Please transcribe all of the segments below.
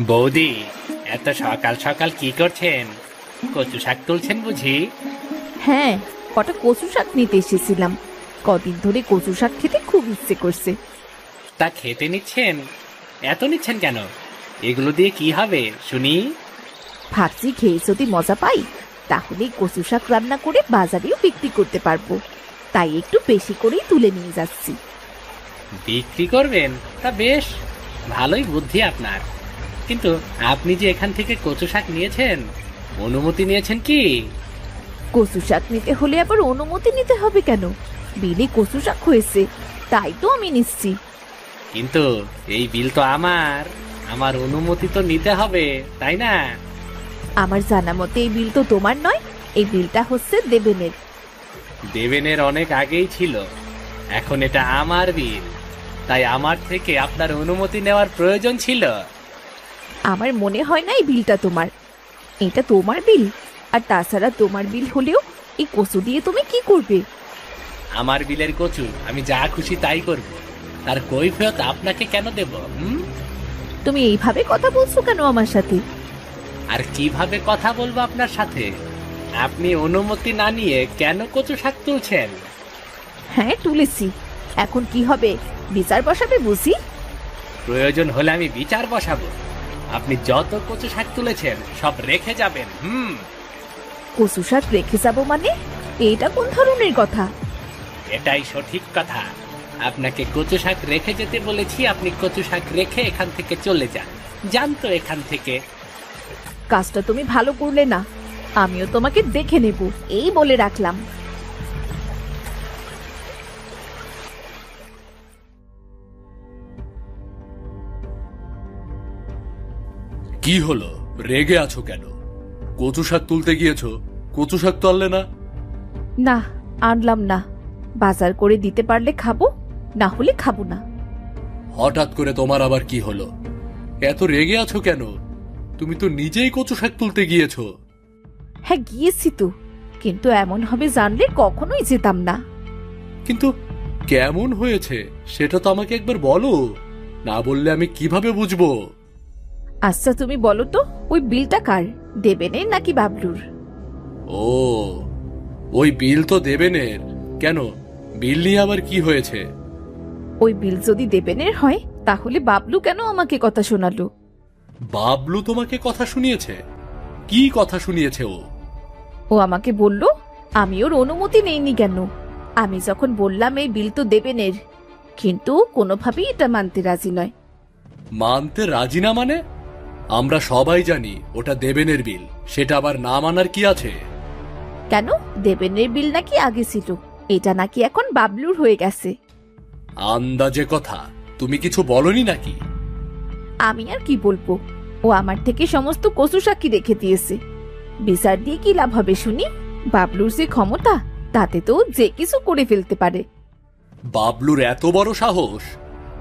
বৌদি, এত সকাল সকাল কি করছেন? কচু শাক তুলছেন বুঝি? হ্যাঁ, কটা কচু শাক নিতে এসেছিলাম। কদিন ধরে কচু শাক খেতে খুব ইচ্ছে করছে। তা খেতে নিচ্ছেন? এত নিচ্ছেন কেন? এগুলো দিয়ে কি হবে শুনি? ভাবছি খেয়ে যদি মজা পাই তাহলে কচু শাক রান্না করে বাজারেও বিক্রি করতে পারবো। তাই একটু বেশি করেই তুলে নিয়ে যাচ্ছি। বিক্রি করবেন? তা বেশ, ভালোই বুদ্ধি আপনার। কিন্তু আপনি যে এখান থেকে কচু শাক নিয়েছেন, অনুমতি নিয়েছেন কি? কচু শাক নিতে হলে আবার অনুমতি নিতে হবে কেন? বিলে কচু শাক হয়েছে, তাই তো আমি নিচ্ছি। কিন্তু এই বিল তো আমার, আমার অনুমতি তো নিতে হবে, তাই না? আমার জানা মতে এই বিল তো তোমার নয়, এই বিলটা হচ্ছে দেবেনের। দেবেনের অনেক আগেই ছিল, এখন এটা আমার বিল, তাই আমার থেকে আপনার অনুমতি নেওয়ার প্রয়োজন ছিল। আমার মনে হয় না এই বিলটা তোমার। এটা তোমার বিল, আর তাছাড়া তোমার বিল হলেও এই কচু দিয়ে তুমি কি করবে? আমার বিলের কচু আমি যা খুশি তাই করব, তার কৈফিয়ত আপনাকে কেন দেব? তুমি এইভাবে কথা বলছো কেন আমার সাথে? আর কিভাবে কথা বলবো আপনার সাথে? আপনি অনুমতি না নিয়ে কেন কচু শাক তুলছেন? হ্যাঁ তুলেছি, এখন কি হবে? বিচার বসাবে বুঝি? প্রয়োজন হলে আমি বিচার বসাবো। আপনি যত কচু শাক তুলেছেন সব রেখে যাবেন। কচু শাক রেখে যাবো মানে? এটা কোন ধরনের কথা? এটাই সঠিক কথা। আপনাকে কচু শাক রেখে যেতে বলেছি, আপনি কচু শাক রেখে এখান থেকে চলে যান। যান তো এখান থেকে। কাজটা তুমি ভালো করলে না, আমিও তোমাকে দেখে নেব, এই বলে রাখলাম। কি হলো, রেগে আছো কেন? কচু শাক তুলতে গিয়েছো, কচু শাক তো আনলে না? না, আনলাম না। বাজার করে দিতে পারলে খাবো, না হলে খাবো না। হঠাৎ করে তোমার আবার কি হলো? এত রেগে আছো কেন? তুমি তো নিজেই কচু শাক তুলতে গিয়েছো। হ্যাঁ গিয়েছি তো, কিন্তু এমন হবে জানলে কখনোই যেতাম না। কিন্তু কেমন হয়েছে সেটা তো আমাকে একবার বলো, না বললে আমি কিভাবে বুঝবো? আচ্ছা তুমি বলো তো, ওই বিলটা কার, দেবেনের নাকি বাবলুর? ও, ওই বিল তো দেবেনের। কেন, বিল নিয়ে আবার কি হয়েছে? ওই বিল যদি দেবেনের হয় তাহলে বাবলু কেন আমাকে কথা শোনালো? বাবলু তোমাকে কথা শুনিয়েছে? কি কথা শুনিয়েছে ও? ও আমাকে বলল আমি ওর অনুমতি নেইনি কেন। আমি যখন বললাম এই বিল তো দেবেনের, কিন্তু কোনোভাবেই এটা মানতে রাজি নয়। মানতে রাজি না মানে? আমরা সবাই জানি ওটা দেবেনের বিল, সেটা আবার না মানার কি আছে? কেন, দেবেনের বিল নাকি আগে ছিল, এটা নাকি এখন বাবলুর হয়ে গেছে। আন্দাজে কথা, তুমি কিছু বলনি নাকি? আমি আর কি বলবো, ও আমার থেকে সমস্ত কচু সাক্ষী রেখে দিয়েছে। বিচার দিয়ে কি লাভ হবে শুনি? বাবলুর যে ক্ষমতা, তাতে তো যে কিছু করে ফেলতে পারে। বাবলুর এত বড় সাহস!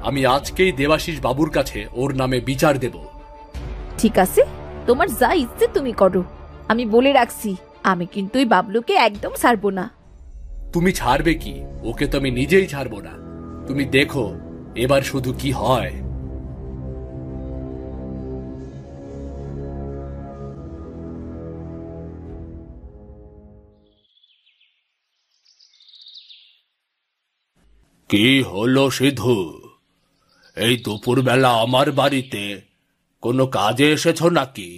আমি আজকেই দেবাশিস বাবুর কাছে ওর নামে বিচার দেব। ঠিক আছে, তোমার যা ইচ্ছে তুমি করো। আমি বলে রাখছি, আমি কিন্তু ওই বাবলুকে একদম ছাড়বো না। তুমি ছাড়বে কি? ওকে তো আমি নিজেই ছাড়বো না। তুমি দেখো এবার শুধু কি হয়। কি হলো সিধু? এই দুপুরবেলা আমার বাড়িতে কোনো কাজে এসেছো নাকি?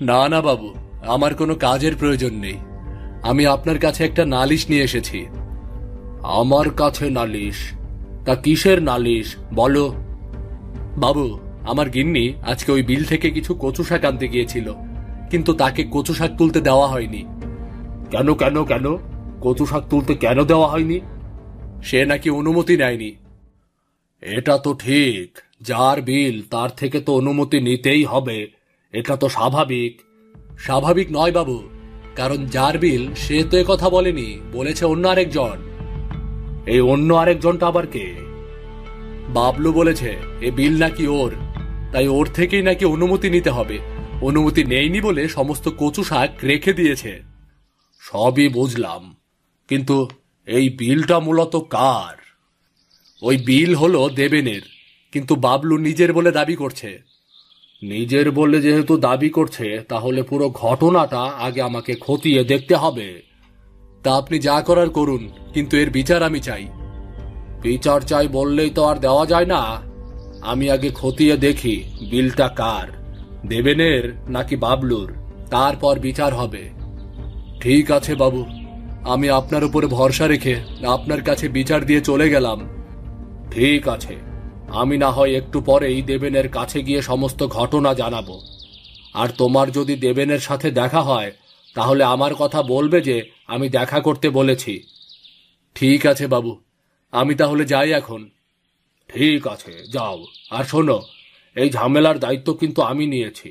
না না বাবু, আমার কোনো কাজের প্রয়োজন নেই। আমি আপনার কাছে একটা নালিশ নিয়ে এসেছি। আমার কাছে নালিশ? তা কিসের নালিশ বলো? বাবু, আমার গিন্নি আজকে ওই বিল থেকে কিছু কচু শাক আনতে গিয়েছিল, কিন্তু তাকে কচু শাক তুলতে দেওয়া হয়নি। কেন কেন কেন? কচু শাক তুলতে কেন দেওয়া হয়নি? সে নাকি অনুমতি নেয়নি। এটা তো ঠিক, যার বিল তার থেকে তো অনুমতি নিতেই হবে, এটা তো স্বাভাবিক। স্বাভাবিক নয় বাবু, কারণ যার বিল সে তো কথা বলেনি, বলেছে অন্য আরেকজন। এই অন্য আরেকজনটা আবার কে? বাবলু বলেছে এ বিল নাকি ওর, তাই ওর থেকেই নাকি অনুমতি নিতে হবে। অনুমতি নেয়নি বলে সমস্ত কচু শাক রেখে দিয়েছে। সবই বুঝলাম, কিন্তু এই বিলটা মূলত কার? ওই বিল হলো দেবেনের, কিন্তু বাবলু নিজের বলে দাবি করছে। নিজের বলে যেহেতু দাবি করছে, তাহলে পুরো ঘটনাটা আগে আমাকে খতিয়ে দেখতে হবে। তা আপনি যা করার করুন, কিন্তু এর বিচার আমি চাই। বিচার চাই বললেই তো আর দেওয়া যায় না। আমি আগে খতিয়ে দেখি বিলটা কার, দেবেনের নাকি বাবলুর, তারপর বিচার হবে। ঠিক আছে বাবু, আমি আপনার উপরে ভরসা রেখে আপনার কাছে বিচার দিয়ে চলে গেলাম। ঠিক আছে, আমি না হয় একটু পরেই দেবেনের কাছে গিয়ে সমস্ত ঘটনা জানাবো। আর তোমার যদি দেবেনের সাথে দেখা হয়, তাহলে আমার কথা বলবে যে আমি দেখা করতে বলেছি। ঠিক আছে বাবু, আমি তাহলে যাই এখন। ঠিক আছে, যাও। আর শোনো, এই ঝামেলার দায়িত্ব কিন্তু আমি নিয়েছি।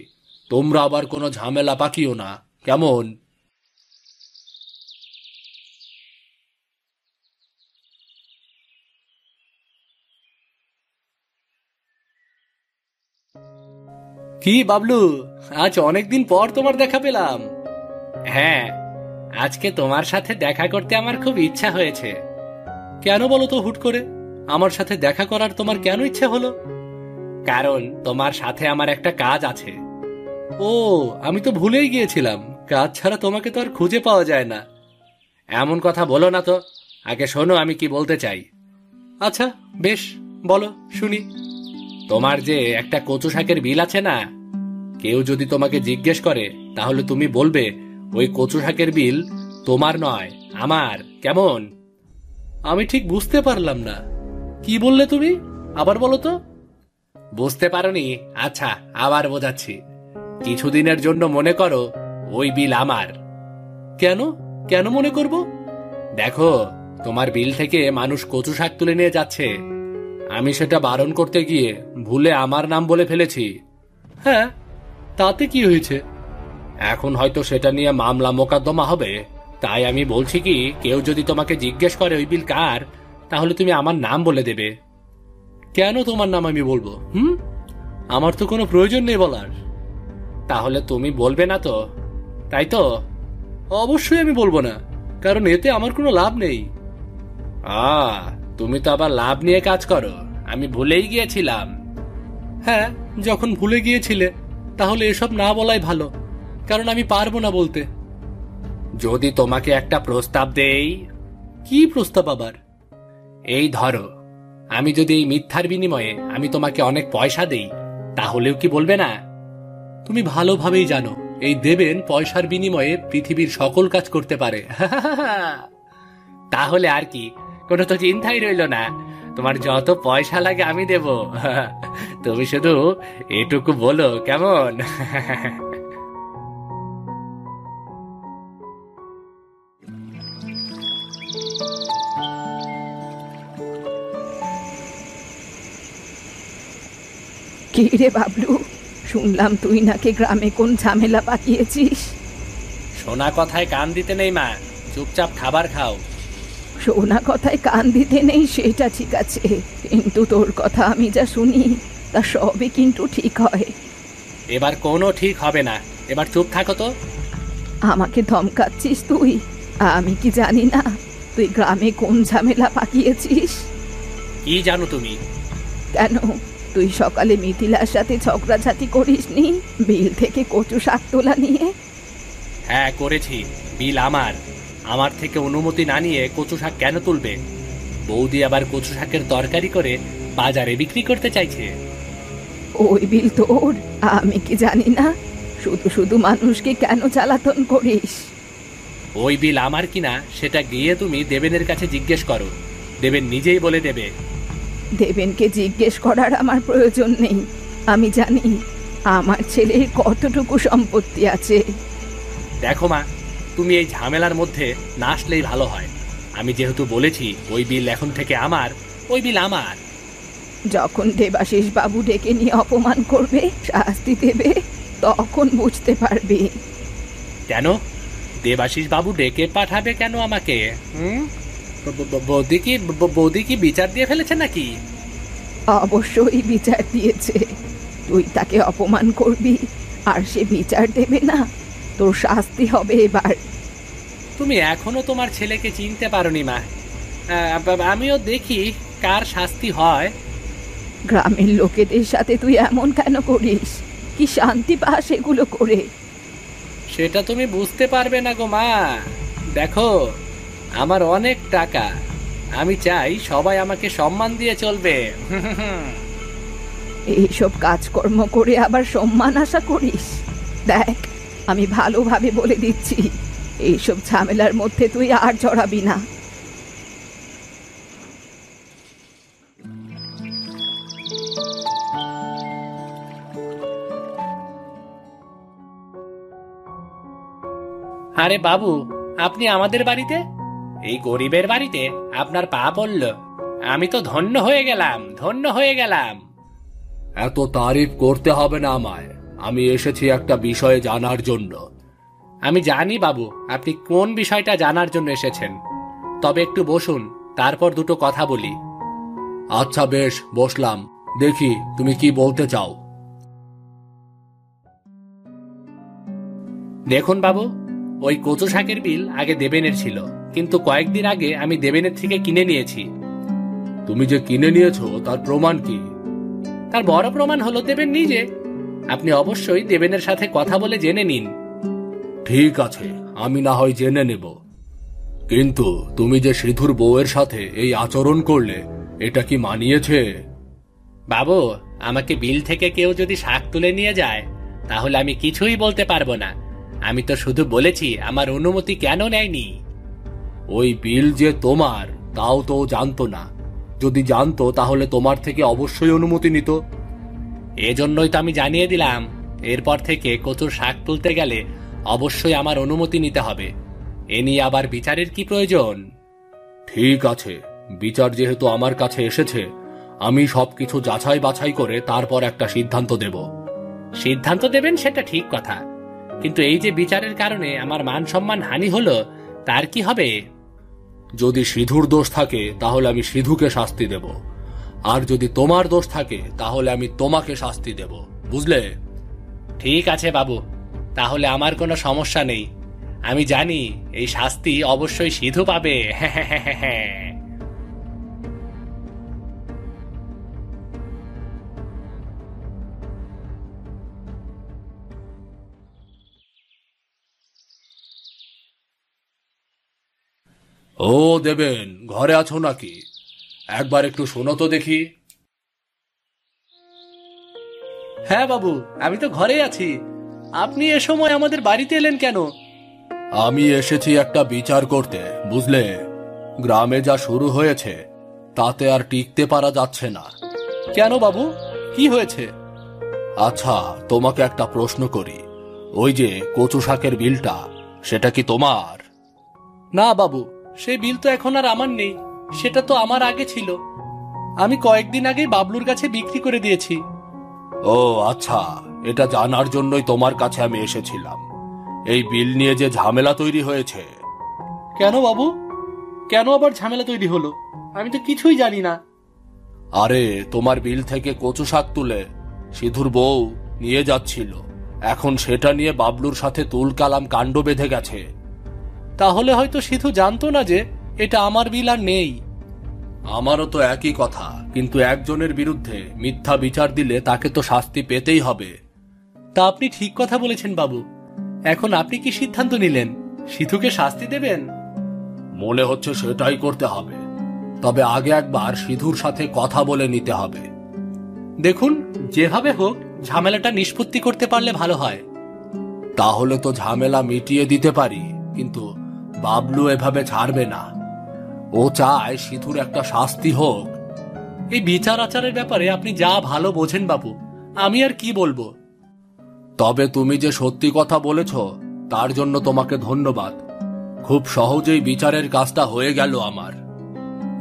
তোমরা আবার কোনো ঝামেলা পাকিও না, কেমন? কি বাবলু, আজ অনেকদিন পর তোমার দেখা পেলাম। হ্যাঁ, আজকে তোমার সাথে দেখা করতে আমার খুব ইচ্ছা হয়েছে। কেন বলো তো হুট করে? আমার সাথে দেখা করার তোমার কেন ইচ্ছে হলো? কারণ তোমার সাথে আমার একটা কাজ আছে। ও, আমি তো ভুলেই গিয়েছিলাম, কাজ ছাড়া তোমাকে তো আর খুঁজে পাওয়া যায় না। এমন কথা বলো না তো, আগে শোনো আমি কি বলতে চাই। আচ্ছা বেশ, বলো শুনি। তোমার যে একটা কচু শাকের বিল আছে না, কেউ যদি তোমাকে জিজ্ঞেস করে, তাহলে তুমি বলবে ওই কচু শাকের বিল তোমার নয়, আমার। কেমন? আমি ঠিক বুঝতে পারলাম না, কি বললে তুমি? আবার বলো তো। বুঝতে পারোনি? আচ্ছা, আবার বোঝাচ্ছি। কিছুদিনের জন্য মনে করো ওই বিল আমার। কেন কেন মনে করব? দেখো, তোমার বিল থেকে মানুষ কচু শাক তুলে নিয়ে যাচ্ছে। আমি সেটা বারণ করতে গিয়ে ভুলে আমার নাম বলে ফেলেছি। হ্যাঁ, তাতে কি হয়েছে? এখন হয়তো সেটা নিয়ে মামলা মোকদ্দমা হবে। তাই আমি বলছি কি, কেউ যদি তোমাকে জিজ্ঞেস করে ওই বিল কার, তাহলে তুমি আমার নাম বলে দেবে। কেন তোমার নাম আমি বলবো? আমার তো কোনো প্রয়োজন নেই বলার। তাহলে তুমি বলবে না তো, তাই তো? অবশ্যই আমি বলবো না, কারণ এতে আমার কোনো লাভ নেই। তুমি তো আবার লাভ নিয়ে কাজ করো, আমি ভুলেই গিয়েছিলাম। হ্যাঁ, যখন ভুলে গিয়েছিলে তাহলে এসব না বলাই ভালো, কারণ আমি পারবো না বলতে। যদি তোমাকে একটা প্রস্তাব দেই। কি প্রস্তাব আবার? এই ধরো, আমি যদি এই মিথ্যার বিনিময়ে আমি তোমাকে অনেক পয়সা দেই, তাহলেও কি বলবে না? তুমি ভালোভাবেই জানো এই দেবেন পয়সার বিনিময়ে পৃথিবীর সকল কাজ করতে পারে। তাহলে আর কি, কোনো তো চিন্তাই রইল না। তোমার যত পয়সা লাগে আমি দেব। তুমি শুধু এটুকু বলো, কেমন? কি রে বাবলু, শুনলাম তুই নাকি গ্রামে কোন ঝামেলা পাকিয়েছিস। শোনা কথায় কান দিতে নেই মা, চুপচাপ খাবার খাও। শোনা কথায় কান দিতে নেই সেটা ঠিক আছে, কিন্তু তোর কথা আমি যা শুনি তা সবই কিন্তু ঠিক হয়। এবার কোনো ঠিক হবে না, এবার চুপ থাকো তো। আমাকে ধমকাচ্ছিস তুই? আমি কি জানি না তুই গ্রামে কোন ঝামেলা পাকিয়েছিস? কি জানো তুমি? কেন, তুই সকালে মিথিলার সাথে ঝগড়াঝাটি করিসনি বিল থেকে কচু শাক তোলা নিয়ে? হ্যাঁ করেছি, বিল আমার। আমার থেকে অনুমতি না নিয়ে কচু শাক কেন তুলবে? বৌদি আবার কচু শাকের তরকারি করে বাজারে বিক্রি করতে চাইছে। ওই বিল তোর? আমি কি জানি না? শুধু শুধু মানুষকে কেন জ্বালাতন করিস? ওই বিল আমার কিনা সেটা গিয়ে তুমি দেবেনের কাছে জিজ্ঞেস করো, দেবেন নিজেই বলে দেবে। দেবেনকে জিজ্ঞেস করার আমার প্রয়োজন নেই। আমি জানি আমার ছেলের কতটুকু সম্পত্তি আছে। দেখো মা, তুমি এই ঝামেলার মধ্যে না আসলেই ভালো হয়। আমি যেহেতু বলেছি ওই বিল এখন থেকে আমার, ওই বিল আমার। যখন দেবাশিস বাবু ডেকে নিয়ে অপমান করবে, শাস্তি দেবে, তখন বুঝতে পারবি। কেন দেবাশিস বাবু ডেকে পাঠাবে কেন আমাকে? বৌদি কি বিচার দিয়ে ফেলেছে নাকি? অবশ্যই বিচার দিয়েছে। তুই তাকে অপমান করবি আর সে বিচার দেবে না, তোর শাস্তি হবে এবার। তুমি এখনো তোমার ছেলেকে চিনতে পারোনি মা। আমিও দেখি কার শাস্তি হয়। গ্রামের লোকেদের সাথে তুই এমন কেন করিস? কি শান্তি পাস এগুলো করে? সেটা তুমি বুঝতে পারবে না গো মা। দেখো, আমার অনেক টাকা, আমি চাই সবাই আমাকে সম্মান দিয়ে চলবে। এইসব কাজকর্ম করে আবার সম্মান আশা করিস? দেখ, আমি ভালোভাবে বলে দিচ্ছি, এইসব ঝামেলার মধ্যে তুই আর জড়াবি না। আরে বাবু, আপনি আমাদের বাড়িতে, এই গরিবের বাড়িতে আপনার পা পড়ল। আমি তো ধন্য হয়ে গেলাম, ধন্য হয়ে গেলাম। এত তারিফ করতে হবে না আমায়। আমি এসেছি একটা বিষয়ে জানার জন্য। আমি জানি বাবু, আপনি কোন বিষয়টা জানার জন্য এসেছেন। তবে একটু বসুন, তারপর দুটো কথা বলি। আচ্ছা বেশ, বসলাম। দেখি তুমি কি বলতে চাও। দেখুন বাবু, ওই কচু শাকের বিল আগে দেবেনের ছিল, কিন্তু কয়েকদিন আগে আমি দেবেনের থেকে কিনে নিয়েছি। তুমি যে কিনে নিয়েছো তার প্রমাণ কি? তার বড় প্রমাণ হলো দেবেন নিজে। আপনি অবশ্যই দেবেনের সাথে কথা বলে জেনে নিন। ঠিক আছে, আমি না হয় জেনে নেব, কিন্তু তুমি যে সিধুর বউয়ের সাথে এই আচরণ করলে, এটা কি মানিয়েছে? বাবু, আমাকে বিল থেকে কেউ যদি শাক তুলে নিয়ে যায়, তাহলে আমি কিছুই বলতে পারবো না। আমি তো শুধু বলেছি আমার অনুমতি কেন নেয়নি। ওই বিল যে তোমার তাও তো জানতো না। যদি জানতো তাহলে তোমার থেকে অবশ্যই অনুমতি নিত। এজন্যই তো আমি জানিয়ে দিলাম, এরপর থেকে কচুর শাক তুলতে গেলে অবশ্যই আমার অনুমতি নিতে হবে। এ নিয়ে আবার বিচারের কি প্রয়োজন? ঠিক আছে, বিচার যেহেতু আমার কাছে এসেছে, আমি সবকিছু যাচাই বাছাই করে তারপর একটা সিদ্ধান্ত দেব। সিদ্ধান্ত দেবেন সেটা ঠিক কথা, কিন্তু এই যে বিচারের কারণে আমার মান সম্মান হানি হলো, তার কি হবে? যদি সিধুর দোষ থাকে তাহলে আমি সিধুকে শাস্তি দেব, আর যদি তোমার দোষ থাকে তাহলে আমি তোমাকে শাস্তি দেব, বুঝলে? ঠিক আছে বাবু, তাহলে আমার কোনো সমস্যা নেই। আমি জানি এই শাস্তি অবশ্যই সিধু পাবে। ও দেবেন, ঘরে আছো নাকি? একবার একটু শোনো তো দেখি। হ্যাঁ বাবু, আমি তো ঘরেই আছি। আপনি এ সময় আমাদের বাড়িতে এলেন কেন? আমি এসেছি একটা বিচার করতে, বুঝলে? গ্রামে যা শুরু হয়েছে তাতে আর টিকতে পারা যাচ্ছে না। কেন বাবু, কি হয়েছে? আচ্ছা, তোমাকে একটা প্রশ্ন করি, ওই যে কচু শাকের বিলটা, সেটা কি তোমার? না বাবু, সেই বিল তো এখন আর আমার নেই। সেটা তো আমার আগে ছিল। আমি কয়েকদিন আগে বাবলুর কাছে বিক্রি করে দিয়েছি। ও আচ্ছা, এটা জানার জন্যই তোমার কাছে আমি এসেছিলাম। এই বিল নিয়ে যে ঝামেলা তৈরি হয়েছে। কেন বাবু, কেন আবার ঝামেলা তৈরি হলো? আমি তো কিছুই জানি না। আরে, তোমার বিল থেকে কচু শাক তুলে সিধুর বউ নিয়ে যাচ্ছিল, এখন সেটা নিয়ে বাবলুর সাথে তুলকালাম কাণ্ড বেঁধে গেছে। তাহলে হয়তো সিধু জানতো না যে এটা আমার বিল আর নেই। আমারও তো একই কথা, কিন্তু একজনের বিরুদ্ধে মিথ্যা বিচার দিলে তাকে তো শাস্তি পেতেই হবে। তা আপনি ঠিক কথা বলেছেন বাবু। এখন আপনি কি সিদ্ধান্ত নিলেন? সিধুকে শাস্তি দেবেন? মনে হচ্ছে সেটাই করতে হবে, তবে আগে একবার সিধুর সাথে কথা বলে নিতে হবে। দেখুন, যেভাবে হোক ঝামেলাটা নিষ্পত্তি করতে পারলে ভালো হয়। তাহলে তো ঝামেলা মিটিয়ে দিতে পারি, কিন্তু বাবলু এভাবে ছাড়বে না। ও চায় সিধুর একটা শাস্তি হোক। এই বিচার আচারের ব্যাপারে আপনি যা ভালো বোঝেন বাবু, আমি আর কি বলবো। তবে তুমি যে সত্যি কথা বলেছ তার জন্য তোমাকে ধন্যবাদ। খুব সহজেই বিচারের কাজটা হয়ে গেল আমার।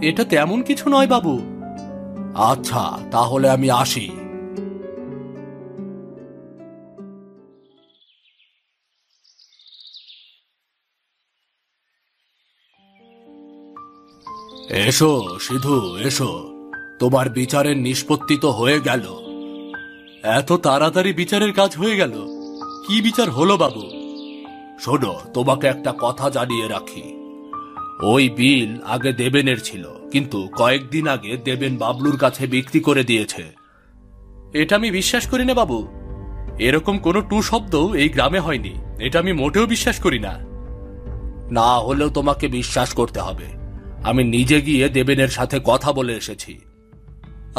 এটা তেমন কিছু নয় বাবু। আচ্ছা, তাহলে আমি আসি। এসো সিধু, এসো। তোমার বিচারের নিষ্পত্তি তো হয়ে গেল। এত তাড়াতাড়ি বিচারের কাজ হয়ে গেল? কি বিচার হলো বাবু? শোনো, তোমাকে একটা কথা জানিয়ে রাখি। ওই বিল আগে দেবেনের ছিল, কিন্তু কয়েকদিন আগে দেবেন বাবলুর কাছে বিক্রি করে দিয়েছে। এটা আমি বিশ্বাস করি না বাবু। এরকম কোনো টু শব্দ এই গ্রামে হয়নি, এটা আমি মোটেও বিশ্বাস করি না। না হলেও তোমাকে বিশ্বাস করতে হবে। আমি নিজে গিয়ে দেবেনের সাথে কথা বলে এসেছি।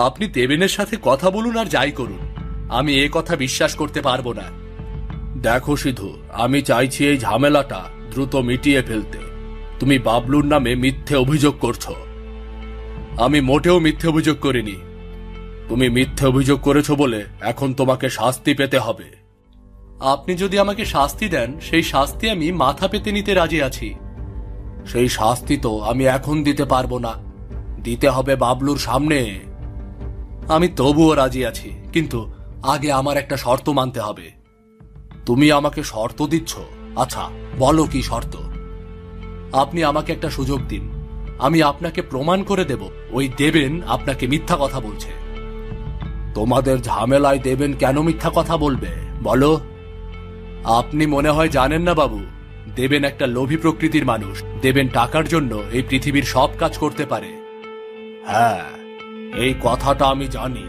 আপনি দেবেনের সাথে কথা বলুন আর যাই করুন, আমি এ কথা বিশ্বাস করতে পারবো না। দেখো সিধু, আমি চাইছি এই ঝামেলাটা দ্রুত মিটিয়ে ফেলতে। তুমি বাবলুর নামে মিথ্যে অভিযোগ করছো। আমি মোটেও মিথ্যে অভিযোগ করিনি। তুমি মিথ্যে অভিযোগ করেছো বলে এখন তোমাকে শাস্তি পেতে হবে। আপনি যদি আমাকে শাস্তি দেন, সেই শাস্তি আমি মাথা পেতে নিতে রাজি আছি। সেই শাস্তি তো আমি এখন দিতে পারবো না, দিতে হবে বাবলুর সামনে। আমি তবুও রাজি আছি, কিন্তু আগে আমার একটা শর্ত মানতে হবে। তুমি আমাকে শর্ত দিচ্ছ? আচ্ছা, বলো কি শর্ত? আপনি আমাকে একটা সুযোগ দিন, আমি আপনাকে প্রমাণ করে দেব ওই দেবেন আপনাকে মিথ্যা কথা বলছে। তোমাদের ঝামেলায় দেবেন কেন মিথ্যা কথা বলবে বলো? আপনি মনে হয় জানেন না বাবু, দেবেন একটা লোভী প্রকৃতির মানুষ। দেবেন টাকার জন্য এই পৃথিবীর সব কাজ করতে পারে। হ্যাঁ, এই কথাটা আমি জানি।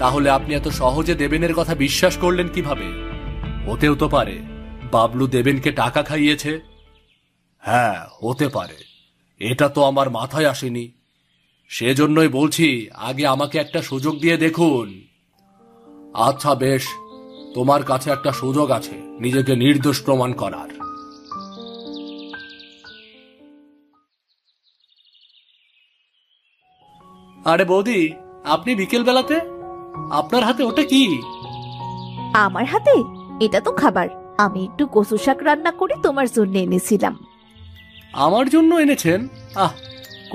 তাহলে আপনি এত সহজে দেবেনের কথা বিশ্বাস করলেন কিভাবে? হতেও তো পারে বাবলু দেবেনকে টাকা খাইয়েছে। হ্যাঁ, হতে পারে। এটা তো আমার মাথায় আসেনি। সেজন্যই বলছি, আগে আমাকে একটা সুযোগ দিয়ে দেখুন। আচ্ছা বেশ, তোমার কাছে একটা সুযোগ আছে নিজেকে নির্দোষ প্রমাণ করার। আরে বৌদি, আপনি বিকেল বেলাতে আপনার হাতে ওটা কি? আমার হাতে? এটা তো খাবার। আমি একটু কচু শাক রান্না করে তোমার জন্য এনেছিলাম। আমার জন্য এনেছেন? আহ,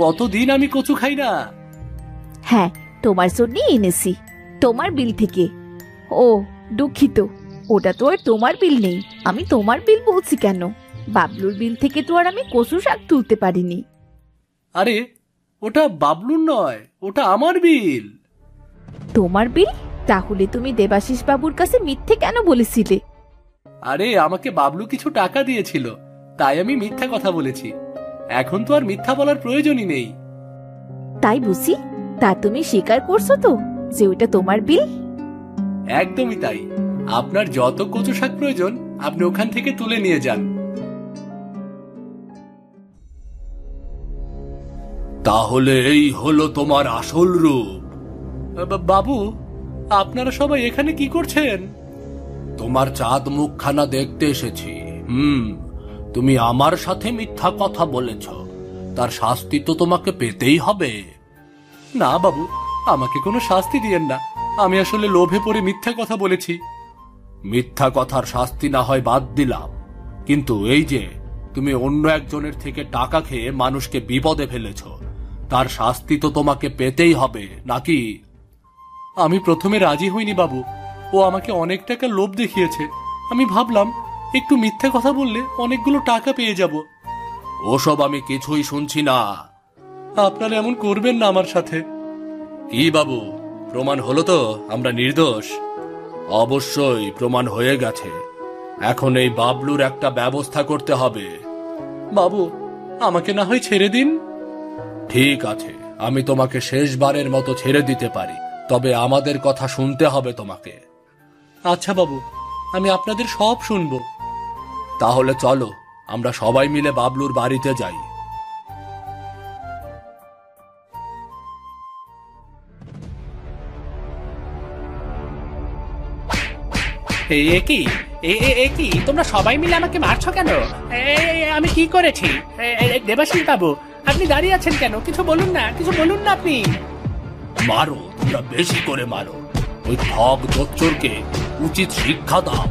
কতদিন আমি কচু খাই না। হ্যাঁ, তোমার জন্যই এনেছি, তোমার বিল থেকে। ও দুঃখিত, ওটা তো আর তোমার বিল নেই। আমি তোমার বিল বলছি কেন? বাবলুর বিল থেকে তো আর আমি কচু শাক তুলতে পারিনি। আরে, ওটা বাবলুর নয়, ওটা আমার বিল। তোমার বিল? তাহলে তুমি দেবাশিস বাবুর কাছে মিথ্যে কেন বলেছিলে? আরে, আমাকে বাবলু কিছু টাকা দিয়েছিল, তাই আমি মিথ্যা কথা বলেছি। এখন তো আর মিথ্যা বলার প্রয়োজনই নেই। তাই বুঝি? তা তুমি স্বীকার করছো তো যে ওটা তোমার বিল? একদমই তাই। আপনার যত কচু শাক প্রয়োজন আপনি ওখান থেকে তুলে নিয়ে যান। তাহলে এই হলো তোমার আসল রূপ। বাবু, আপনারা সবাই এখানে কি করছেন? তোমার চাঁদ মুখখানা দেখতে এসেছি। তুমি আমার সাথে মিথ্যা কথা বলেছ, তার শাস্তি তো তোমাকে পেতেই হবে। না বাবু, আমাকে কোনো শাস্তি দিয়েন না। আমি আসলে লোভে পড়ে মিথ্যা কথা বলেছি। মিথ্যা কথার শাস্তি না হয় বাদ দিলাম, কিন্তু এই যে তুমি অন্য একজনের থেকে টাকা খেয়ে মানুষকে বিপদে ফেলেছ, তার শাস্তি তো তোমাকে পেতেই হবে নাকি? আমি প্রথমে রাজি হইনি বাবু। ও আমাকে অনেক টাকা লোভ দেখিয়েছে। আমি ভাবলাম একটু মিথ্যা কথা বললে অনেকগুলো টাকা পেয়ে যাব। ওসব আমি কিছুই শুনছি না। আপনারা এমন করবেন না আমার সাথে। কি বাবু, প্রমাণ হলো তো আমরা নির্দোষ? অবশ্যই প্রমাণ হয়ে গেছে। এখন এই বাবলুর একটা ব্যবস্থা করতে হবে। বাবু, আমাকে না হয় ছেড়ে দিন। ঠিক আছে, আমি তোমাকে শেষবারের মতো ছেড়ে দিতে পারি, তবে আমাদের কথা শুনতে হবে তোমাকে। আচ্ছা বাবু, আমি আপনাদের সব শুনবো। তাহলে চলো, আমরা সবাই মিলে বাবলুর বাড়িতে যাই। কি তোমরা সবাই মিলে আমাকে মারছো কেন? আমি কি করেছি? দেবাশিস বাবু, আপনি দাঁড়িয়ে আছেন কেন? কিছু বলুন না, কিছু বলুন না আপনি। মারো, তোমরা বেশি করে মারো। ওই ঠগ দোচ্চরকে উচিত শিক্ষা দাও।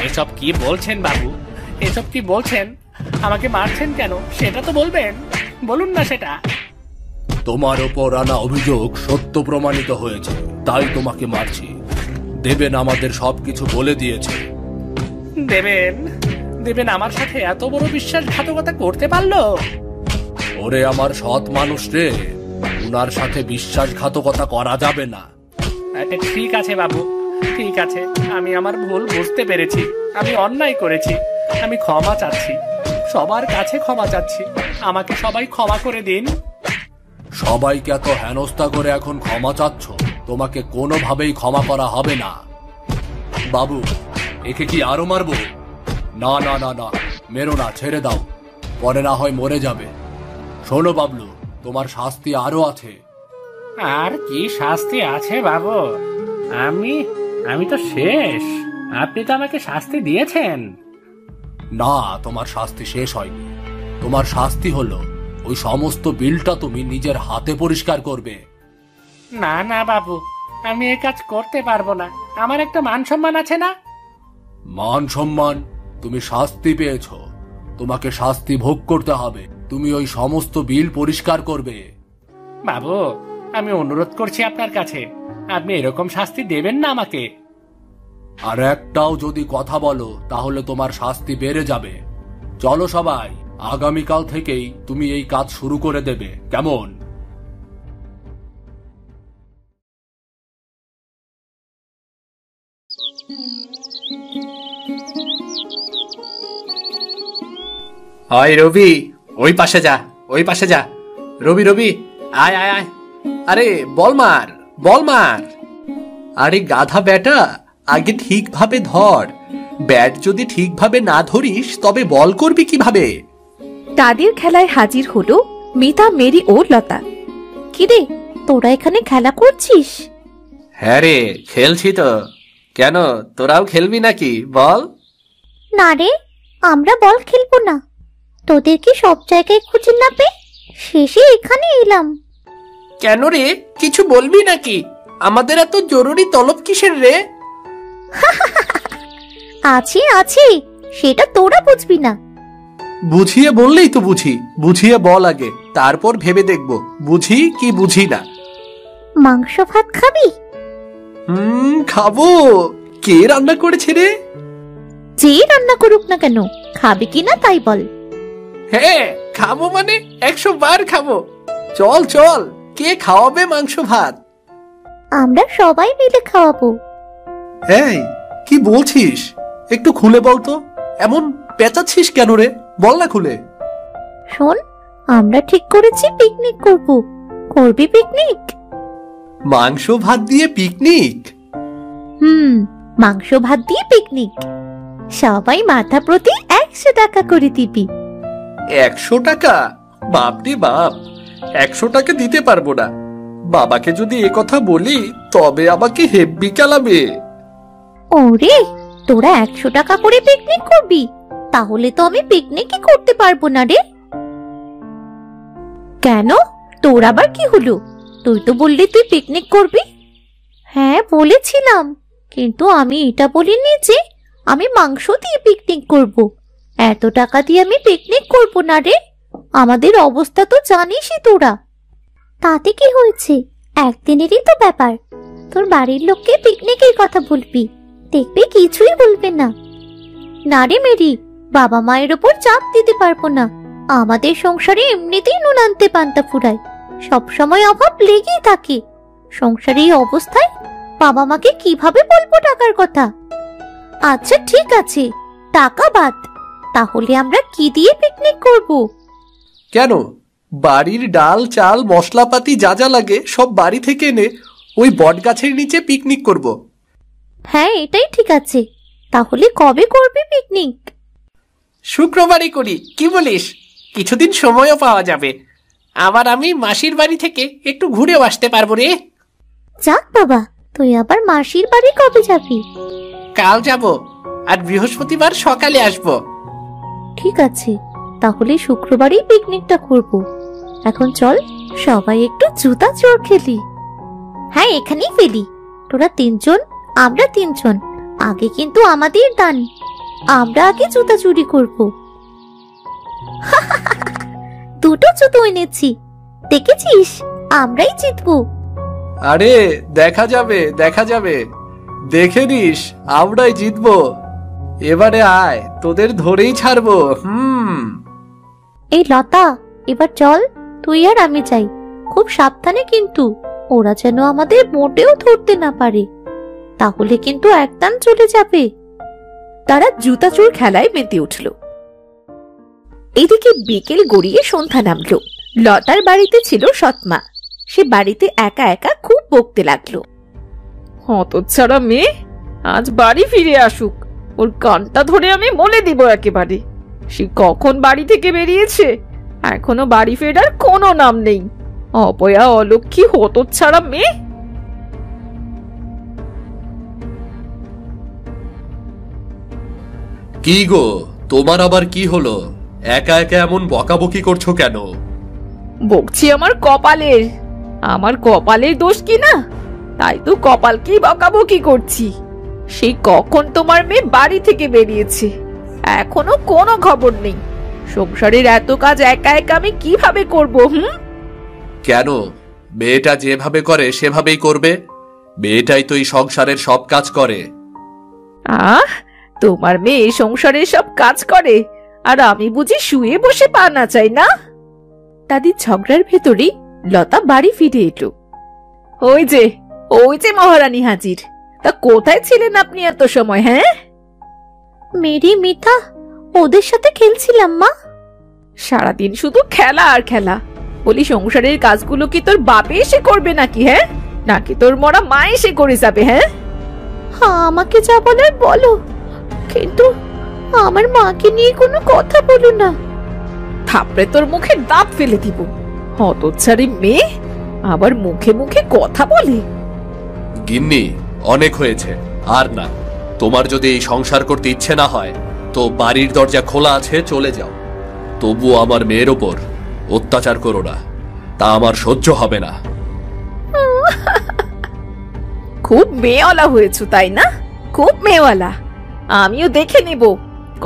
এসব কি বলছেন বাবু? এসব কি বলছেন? আমাকে মারছেন কেন সেটা তো বলবেন। বলুন না সেটা। তোমার ওপর আনা অভিযোগ সত্য প্রমাণিত হয়েছে, তাই তোমাকে মারছি। দেবেন আমাদের সবকিছু বলে দিয়েছে। দেবেন আমার সাথে এত বড় বিশ্বাসঘাতকতা করতে পারলো? ওরে আমার সৎ মানুষ রে, উনার সাথে বিশ্বাসঘাতকতা করা যাবে না। ঠিক আছে বাবু, ঠিক আছে। আমি আমার ভুল বুঝতে পেরেছি। আমি অন্যায় করেছি। আমি ক্ষমা চাচ্ছি, সবার কাছে ক্ষমা চাচ্ছি। আমাকে সবাই ক্ষমা করে দিন। সবাইকে এত হেনস্থা করে এখন ক্ষমা চাচ্ছ? তোমাকে কোনোভাবেই ক্ষমা করা হবে না। বাবু, একে কি আরো মারবো? না না না না, মেরো না, ছেড়ে দাও, পরে না হয় মরে যাবে। শোনো বাবলু, তোমার শাস্তি আরো আছে। আর কি শাস্তি আছে বাবু? আমি আমি তো শেষ। আপনি তো আমাকে শাস্তি দিয়েছেন। না, তোমার শাস্তি শেষ হয়নি। তোমার শাস্তি হলো ওই সমস্ত বিলটা তুমি নিজের হাতে পরিষ্কার করবে। না না বাবু, আমি এ কাজ করতে পারবো না। আমার একটা মান সম্মান আছে না? মান সম্মান? তুমি শাস্তি পেয়েছো, তোমাকে শাস্তি ভোগ করতে হবে। তুমি ওই সমস্ত বিল পরিষ্কার করবে। বাবু, আমি অনুরোধ করছি আপনার কাছে, আপনি এরকম শাস্তি দেবেন না আমাকে। আর একটাও যদি কথা বলো তাহলে তোমার শাস্তি বেড়ে যাবে। চলো সবাই, আগামীকাল থেকেই তুমি এই কাজ শুরু করে দেবে, কেমন? হয় রবি, ওই পাশে যা, ওই পাশে যা। রবি রবি, আয় আয় আয়। আরে বল মার, বল মার। আরে গাধা বেটা, আগে ঠিকভাবে ধর। ব্যাট যদি ঠিকভাবে না ধরিস তবে বল করবি কিভাবে? তাদের খেলায় হাজির হলো মিতা, মেরি ও লতা। কিরে, তোরা এখানে খেলা করছিস? হ্যাঁ রে, খেলছি তো। কেন, তোরাও খেলবি নাকি বল? না রে, আমরা বল খেলবো না। তোদেরকে সব জায়গায় খুঁজে না পেয়ে শেষে এখানে এলাম। কেন রে, কিছু বলবি নাকি? আমাদের এত জরুরি তলব কিসের রে? আছে আছে, সেটা তোরা বুঝবি না। বুঝিয়ে বললেই তো বুঝি। বুঝিয়ে বল আগে, তারপর ভেবে দেখব বুঝি কি বুঝি না। মাংস ভাত খাবি? খাবো। কে রান্না করেছে রে? যে রান্না করুক না কেন, খাবি কিনা তাই বল। হ্যাঁ খাবো, মানে 100 বার খাবো। চল চল, কে খাওয়াবে মাংস ভাত? আমরা সবাই মিলে খাওয়াবো। এই কি বলছিস? একটু খুলে বল তো, এমন পেঁচাচ্ছিস কেন রে? বল না খুলে। শোন, আমরা ঠিক করেছি পিকনিক করব। করবি পিকনিক? মাংস ভাত দিয়ে পিকনিক? মাংস ভাত দিয়ে পিকনিক। সবাই মাথা প্রতি 100 টাকা করে দিবি। 100 টাকা? বাপরে বাপ, 100 টাকা দিতে পারবো না। বাবাকে যদি এ কথা বলি তবে আমাকে হেব্বি চালাবে। ওরে, তোরা 100 টাকা করে পিকনিক করবি? তাহলে তো আমি পিকনিকই করতে পারবো না রে। কেন, তোর আবার কি হলো? তুই তো বললি তুই পিকনিক করবি। হ্যাঁ বলেছিলাম, কিন্তু আমি এটা বলিনি যে আমি মাংস দিয়ে পিকনিক করব। এত টাকা দিয়ে আমি পিকনিক করব না রে। আমাদের অবস্থা তো জানিসই তোরা। তাতে কি হয়েছে, একদিনেরই তো ব্যাপার। তোর বাড়ির লোককে পিকনিকের কথা বলবি, দেখবি কিছুই বলবে না। না রে মেরি, বাবা মায়ের ওপর চাপ দিতে পারবো না। আমাদের সংসারে এমনিতেই নুন আনতে পান্তা ফুরায়, সবসময় অভাব লেগেই থাকে। সংসারে এই অবস্থায় বাবা মাকে কিভাবে বলবো টাকার কথা? আচ্ছা ঠিক আছে, টাকা বাদ। তাহলে আমরা কি দিয়ে পিকনিক করব? কেন, বাড়ির ডাল চাল মশলাপাতি যা যা লাগে সব বাড়ি থেকে এনে ওই বট গাছের নিচে পিকনিক করব। হ্যাঁ এটাই ঠিক আছে। তাহলে কবে করবি পিকনিক? শুক্রবারই করি, কি বলিস? কিছুদিন সময়ও পাওয়া যাবে। আবার আমি মাসির বাড়ি থেকে একটু ঘুরেও আসতে পারবো রে। যাক বাবা, তুই আবার মাসির বাড়ি কবে যাবি? কাল যাব, আর বৃহস্পতিবার সকালে আসব। ঠিক আছে, তাহলে শুক্রবারই পিকনিকটা করব। এখন চল সবাই একটু জুতা চোর খেলি। হ্যাঁ এখানেই ফেলি। তোরা 3 জন, আমরা 3 জন। আগে কিন্তু আমাদের দান। আমরা আগে জুতা চুরি করব। দুটো জুতো এনেছি, দেখেছিস? আমরাই জিতবো। আরে দেখা যাবে, দেখা যাবে। দেখে নিস, আমরাই জিতবো। এবারে আয়, তোদের ধরেই ছাড়বো। এই লতা, এবার চল, তুই আর আমি যাই। খুব সাবধানে কিন্তু, ওরা যেন আমাদের মোটেও ধরতে না পারে, তাহলে কিন্তু একদম চলে যাবে। তারা জুতা চোর খেলায় মেতে উঠল। এদিকে বিকেল গড়িয়ে সন্ধ্যা নামল। লতার বাড়িতে ছিল সৎমা। সে বাড়িতে একা একা খুব বকতে লাগলো। হতচ্ছাড়া মেয়ে, আজ বাড়ি ফিরে আসুক, ওর কানটা ধরে আমি বলে দিব একেবারে। সে কখন বাড়ি থেকে বেরিয়েছে, এখনো বাড়ি ফেরার কোনো নাম নেই। অপয়া অলক্ষী হতচ্ছাড়া মেয়ে। কি গো, তোমার আবার কি হলো? একা একা এমন বকাবকি করছো কেন? বকছি আমার কপালের দোষ কি না? তাই তো কপালকেই বকাবকি করছি। সেই কখন তোমার মেয়ে বাড়ি থেকে বেরিয়েছে, এখনো কোনো খবর নেই। সংসারের এত কাজ একা একা আমি কিভাবে করব? কেন? মেয়েটা যেভাবে করে সেভাবেই করবে। মেয়েটাই তো এই সংসারের সব কাজ করে। আহ, তোমার মেয়ে সংসারের সব কাজ করে, আর আমি বুঝি শুয়ে বসে পা না চাই না? তাদের ঝগড়ার ভেতরে লতা বাড়ি ফিরে এলো। ওই যে মহারানী হাজির। তা কোথায় ছিলেন আপনি এত সময়? হ্যাঁ, মেরি মিঠা, ওদের সাথে খেলছিলাম মা। সারাদিন শুধু খেলা আর খেলা। বলি, সংসারের কাজগুলো কি তোর বাপে এসে করবে নাকি? হ্যাঁ, নাকি তোর মরা মা এসে করে যাবে? হ্যাঁ, হ্যাঁ, আমাকে যা বলার বলো, কিন্তু আমার মাকে নিয়ে কোনো কথা বলো না। থাপড়ে তোর মুখে দাঁত ফেলে দিব। হতচ্ছাড়ি মেয়ে, আবার মুখে মুখে কথা বলে। গিন্নি, অনেক হয়েছে, আর না। তোমার যদি এই সংসার করতে ইচ্ছে না হয় তো বাড়ির দরজা খোলা আছে, চলে যাও। তবুও আমার মেয়ের ওপর অত্যাচার করো না, তা আমার সহ্য হবে না। খুব মেয়েওয়ালা হয়েছো তাই না? খুব মেয়েওয়ালা। আমিও দেখে নেব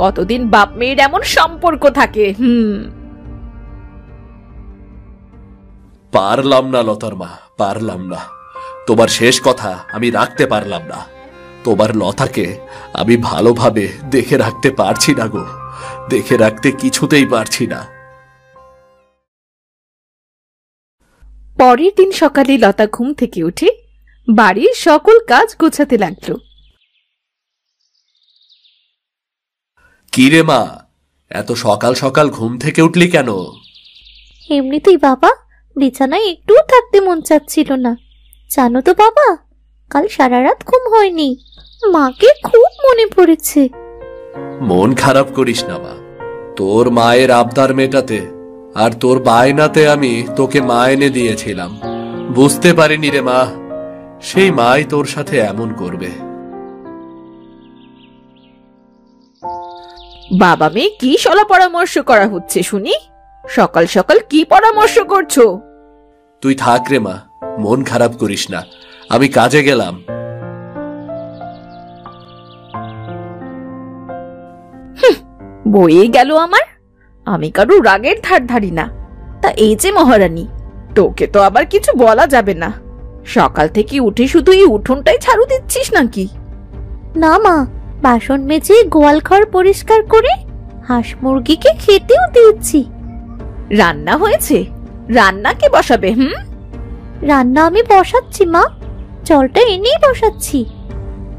কতদিন বাপ মেয়ের এমন সম্পর্ক থাকে। পারলাম না লতার মা, পারলাম না। তোমার শেষ কথা আমি রাখতে পারলাম না। তোমার লতাকে আমি ভালোভাবে দেখে রাখতে পারছি না গো, দেখে রাখতে কিছুতেই পারছি না। পরের দিন সকালে লতা ঘুম থেকে উঠে বাড়ির সকল কাজ গোছাতে লাগলো। কি রে মা, এত সকাল সকাল ঘুম থেকে উঠলি কেন? এমনিতেই বাবা, বিছানায় একটু থাকতে মন চাচ্ছিল না। জানো তো বাবা, কাল সারা রাত ঘুম হয়নি, মাকে খুব মনে পড়েছে। মন খারাপ করিস না মা, তোর মায়ের আবদার মেটাতে আর তোর বায়নাতে আমি তোকে মা এনে দিয়েছিলাম। বুঝতে পারিনি রে মা, সেই মাই তোর সাথে এমন করবে। বাবা মেয়ে কি সলা পরামর্শ করা হচ্ছে শুনি? সকাল সকাল কি পরামর্শ করছো? তুই থাক রে মা, মন খারাপ করিস না, আমি কাজে গেলাম। বয়ে গেল আমার। আমি কারো রাগের ধার ধারি না। তা এই যে মহারানী, তোকে তো আবার কিছু বলা যাবে না। সকাল থেকে উঠে শুধু এই উঠোনটাই ঝাড়ু দিচ্ছিস নাকি? না মা, বাসন মেজে গোয়াল ঘর পরিষ্কার করে হাঁস মুরগিকে খেতেও দিচ্ছি। রান্না হয়েছে? রান্না কে বসাবে? রান্না আমি বসাচ্ছি মা, জলটা এনেই বসাচ্ছি।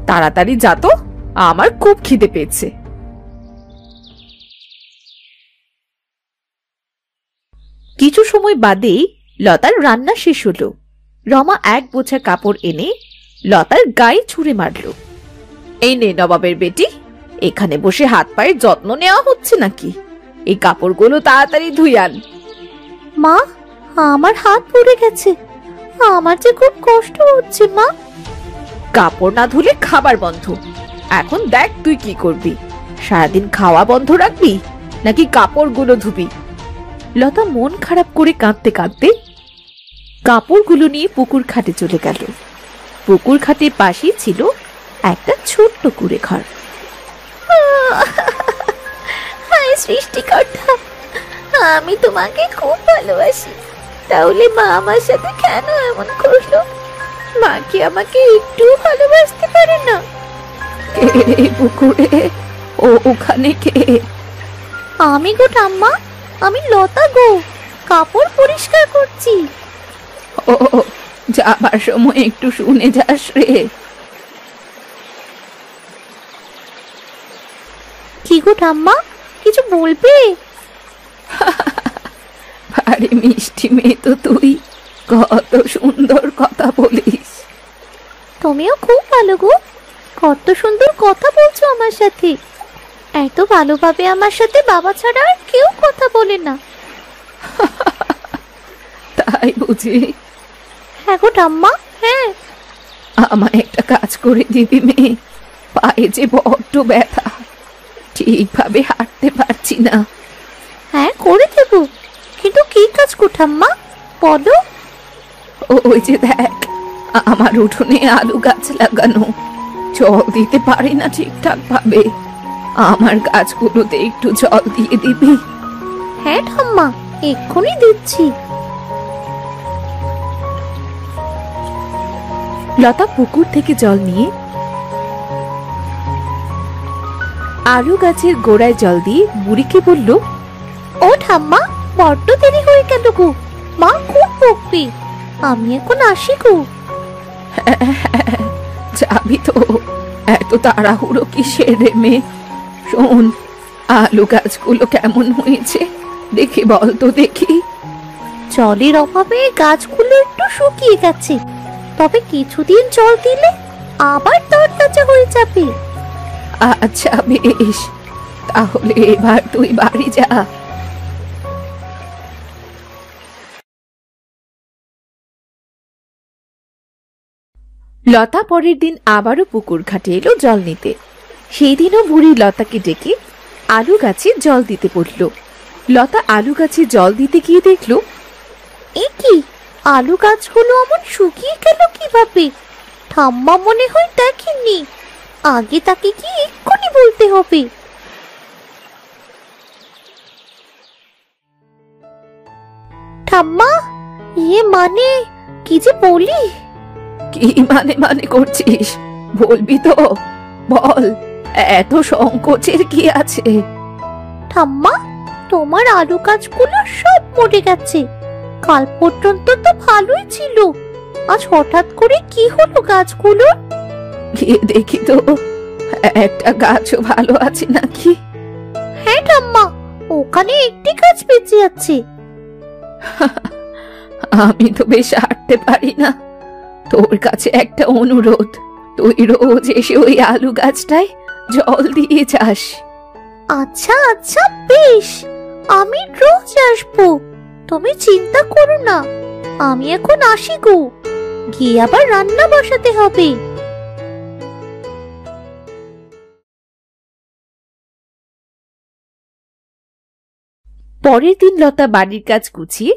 তাড়াতাড়ি যা তো, আমার খুব খিদে পেয়েছে। কিছু সময় বাদেই লতার রান্না শেষ হলো। রমা এক বোঝা কাপড় এনে লতার গায়ে ছুঁড়ে মারল। এই নে নবাবের বেটি, এখানে বসে হাত পায়ের যত্ন নেওয়া হচ্ছে নাকি? এই কাপড়গুলো তাড়াতাড়ি ধুই আন। মা, আমার হাত পুড়ে গেছে, আমার যে খুব কষ্ট হচ্ছে মা। কাপড় না ধুলে খাবার বন্ধ। এখন দেখ তুই কি করবি। সারাদিন খাওয়া বন্ধ রাখবি নাকি কাপড়গুলো ধুবি? লতা মন খারাপ করে কাঁদতে কাঁদতে কাপড়গুলো নিয়ে পুকুর ঘাটে চলে গেল। পুকুর ঘাটের পাশেই ছিল একটা ছোট্ট কুঁড়ে ঘর। হায় সৃষ্টিকর্তা, আমি তোমাকে খুব ভালোবাসি, তাহলে মা আমার সাথে কেন এমন করলো? মা কি আমাকে একটু ভালোবাসতে পারে না? পুকুরে ওখানে কে? আমি গো ঠাম্মা, আমি লতা গো, কাপড় পরিষ্কার করছি। ও, যাবার সময় একটু শুনে যাস রে। কি গো ঠাম্মা, কিছু বলবে? ভারী মিষ্টি মেয়ে তো তুই, কত সুন্দর কথা বলিস। তুমিও খুব ভালো গো, কত সুন্দর কথা বলছো আমার সাথে। এত ভালোভাবে আমার সাথে বাবা ছাড়া আর কেউ কথা বলে না। তাই বুঝি? হ্যাঁ গো ঠাম্মা, হ্যাঁ। আমায় একটা কাজ করে দিবি মেয়ে? পায়ে যে বড্ড ব্যথা, ঠিকভাবে হাঁটতে পারছি না। হ্যাঁ করে দেব, কিন্তু কি কাজ গো ঠাম্মা বলো? ওই যে দেখ, আমার উঠোনে আলু গাছ লাগানো, জল দিতে পারি না ঠিকঠাক ভাবে। আমার গাছগুলোতে একটু জল দিয়ে দিবি? হ্যাঁ ঠাম্মা, এক্ষুনি দিচ্ছি। লতা পুকুর থেকে জল নিয়ে আলু গাছের গোড়ায় জল দিয়ে বুড়িকে বলল, ও ঠাম্মা, বড্ড দেরি হয়ে গেল গো, মা খুব বকবে। আমি এখন আসি গো। যাবি তো? এত তাড়াহুড়ো কিসের রে মেয়ে? শোন, আলু গাছগুলো কেমন হয়েছে দেখি বল তো দেখি। জলের অভাবে গাছগুলো একটু শুকিয়ে গেছে, তবে কিছুদিন জল দিলে আবার তরতাজা হয়ে যাবে। আচ্ছা বেশ, তাহলে এবার তুই বাড়ি যা। লতা পরের দিন আবারও পুকুর ঘাটে এলো জল নিতে। সেই দিনও বুড়ি লতাকে ডেকে আলু গাছে জল দিতে বলল। লতা আলু গাছে জল দিতে গিয়ে দেখল, এ কি, আলু গাছগুলো এমন শুকিয়ে গেল কিভাবে? ঠাম্মা মনে হয় দেখেননি। আগে তাকে কি এক্ষুনি বলতে হবে। ঠাম্মা, ইয়ে মানে কি যে বলি? কি মানে মানে করছিস? বলবি তো বল, এত সংকোচের কি আছে? ঠাম্মা, তোমার আলু গাছগুলো সব মরে গেছে। কাল পর্যন্ত তো ভালোই ছিল, আজ হঠাৎ করে কি হলো গাছগুলো? গিয়ে দেখি তো একটা গাছও ভালো আছে নাকি। হ্যাঁ ঠাম্মা, ওখানে একটি গাছ বেঁচে আছে। আমি তো বেশ হাঁটতে পারি না, তোর কাছে একটা অনুরোধ, তুই রোজ এসে ওই আলু গাছটায় জল দিয়ে যাস। আচ্ছা আচ্ছা বেশ, আমি রোজ আসবো, তুমি চিন্তা করো না। আমি এখন আসি গো, গিয়ে আবার রান্না বসাতে হবে। পরের দিন লতা বাড়ির কাজ গুছিয়ে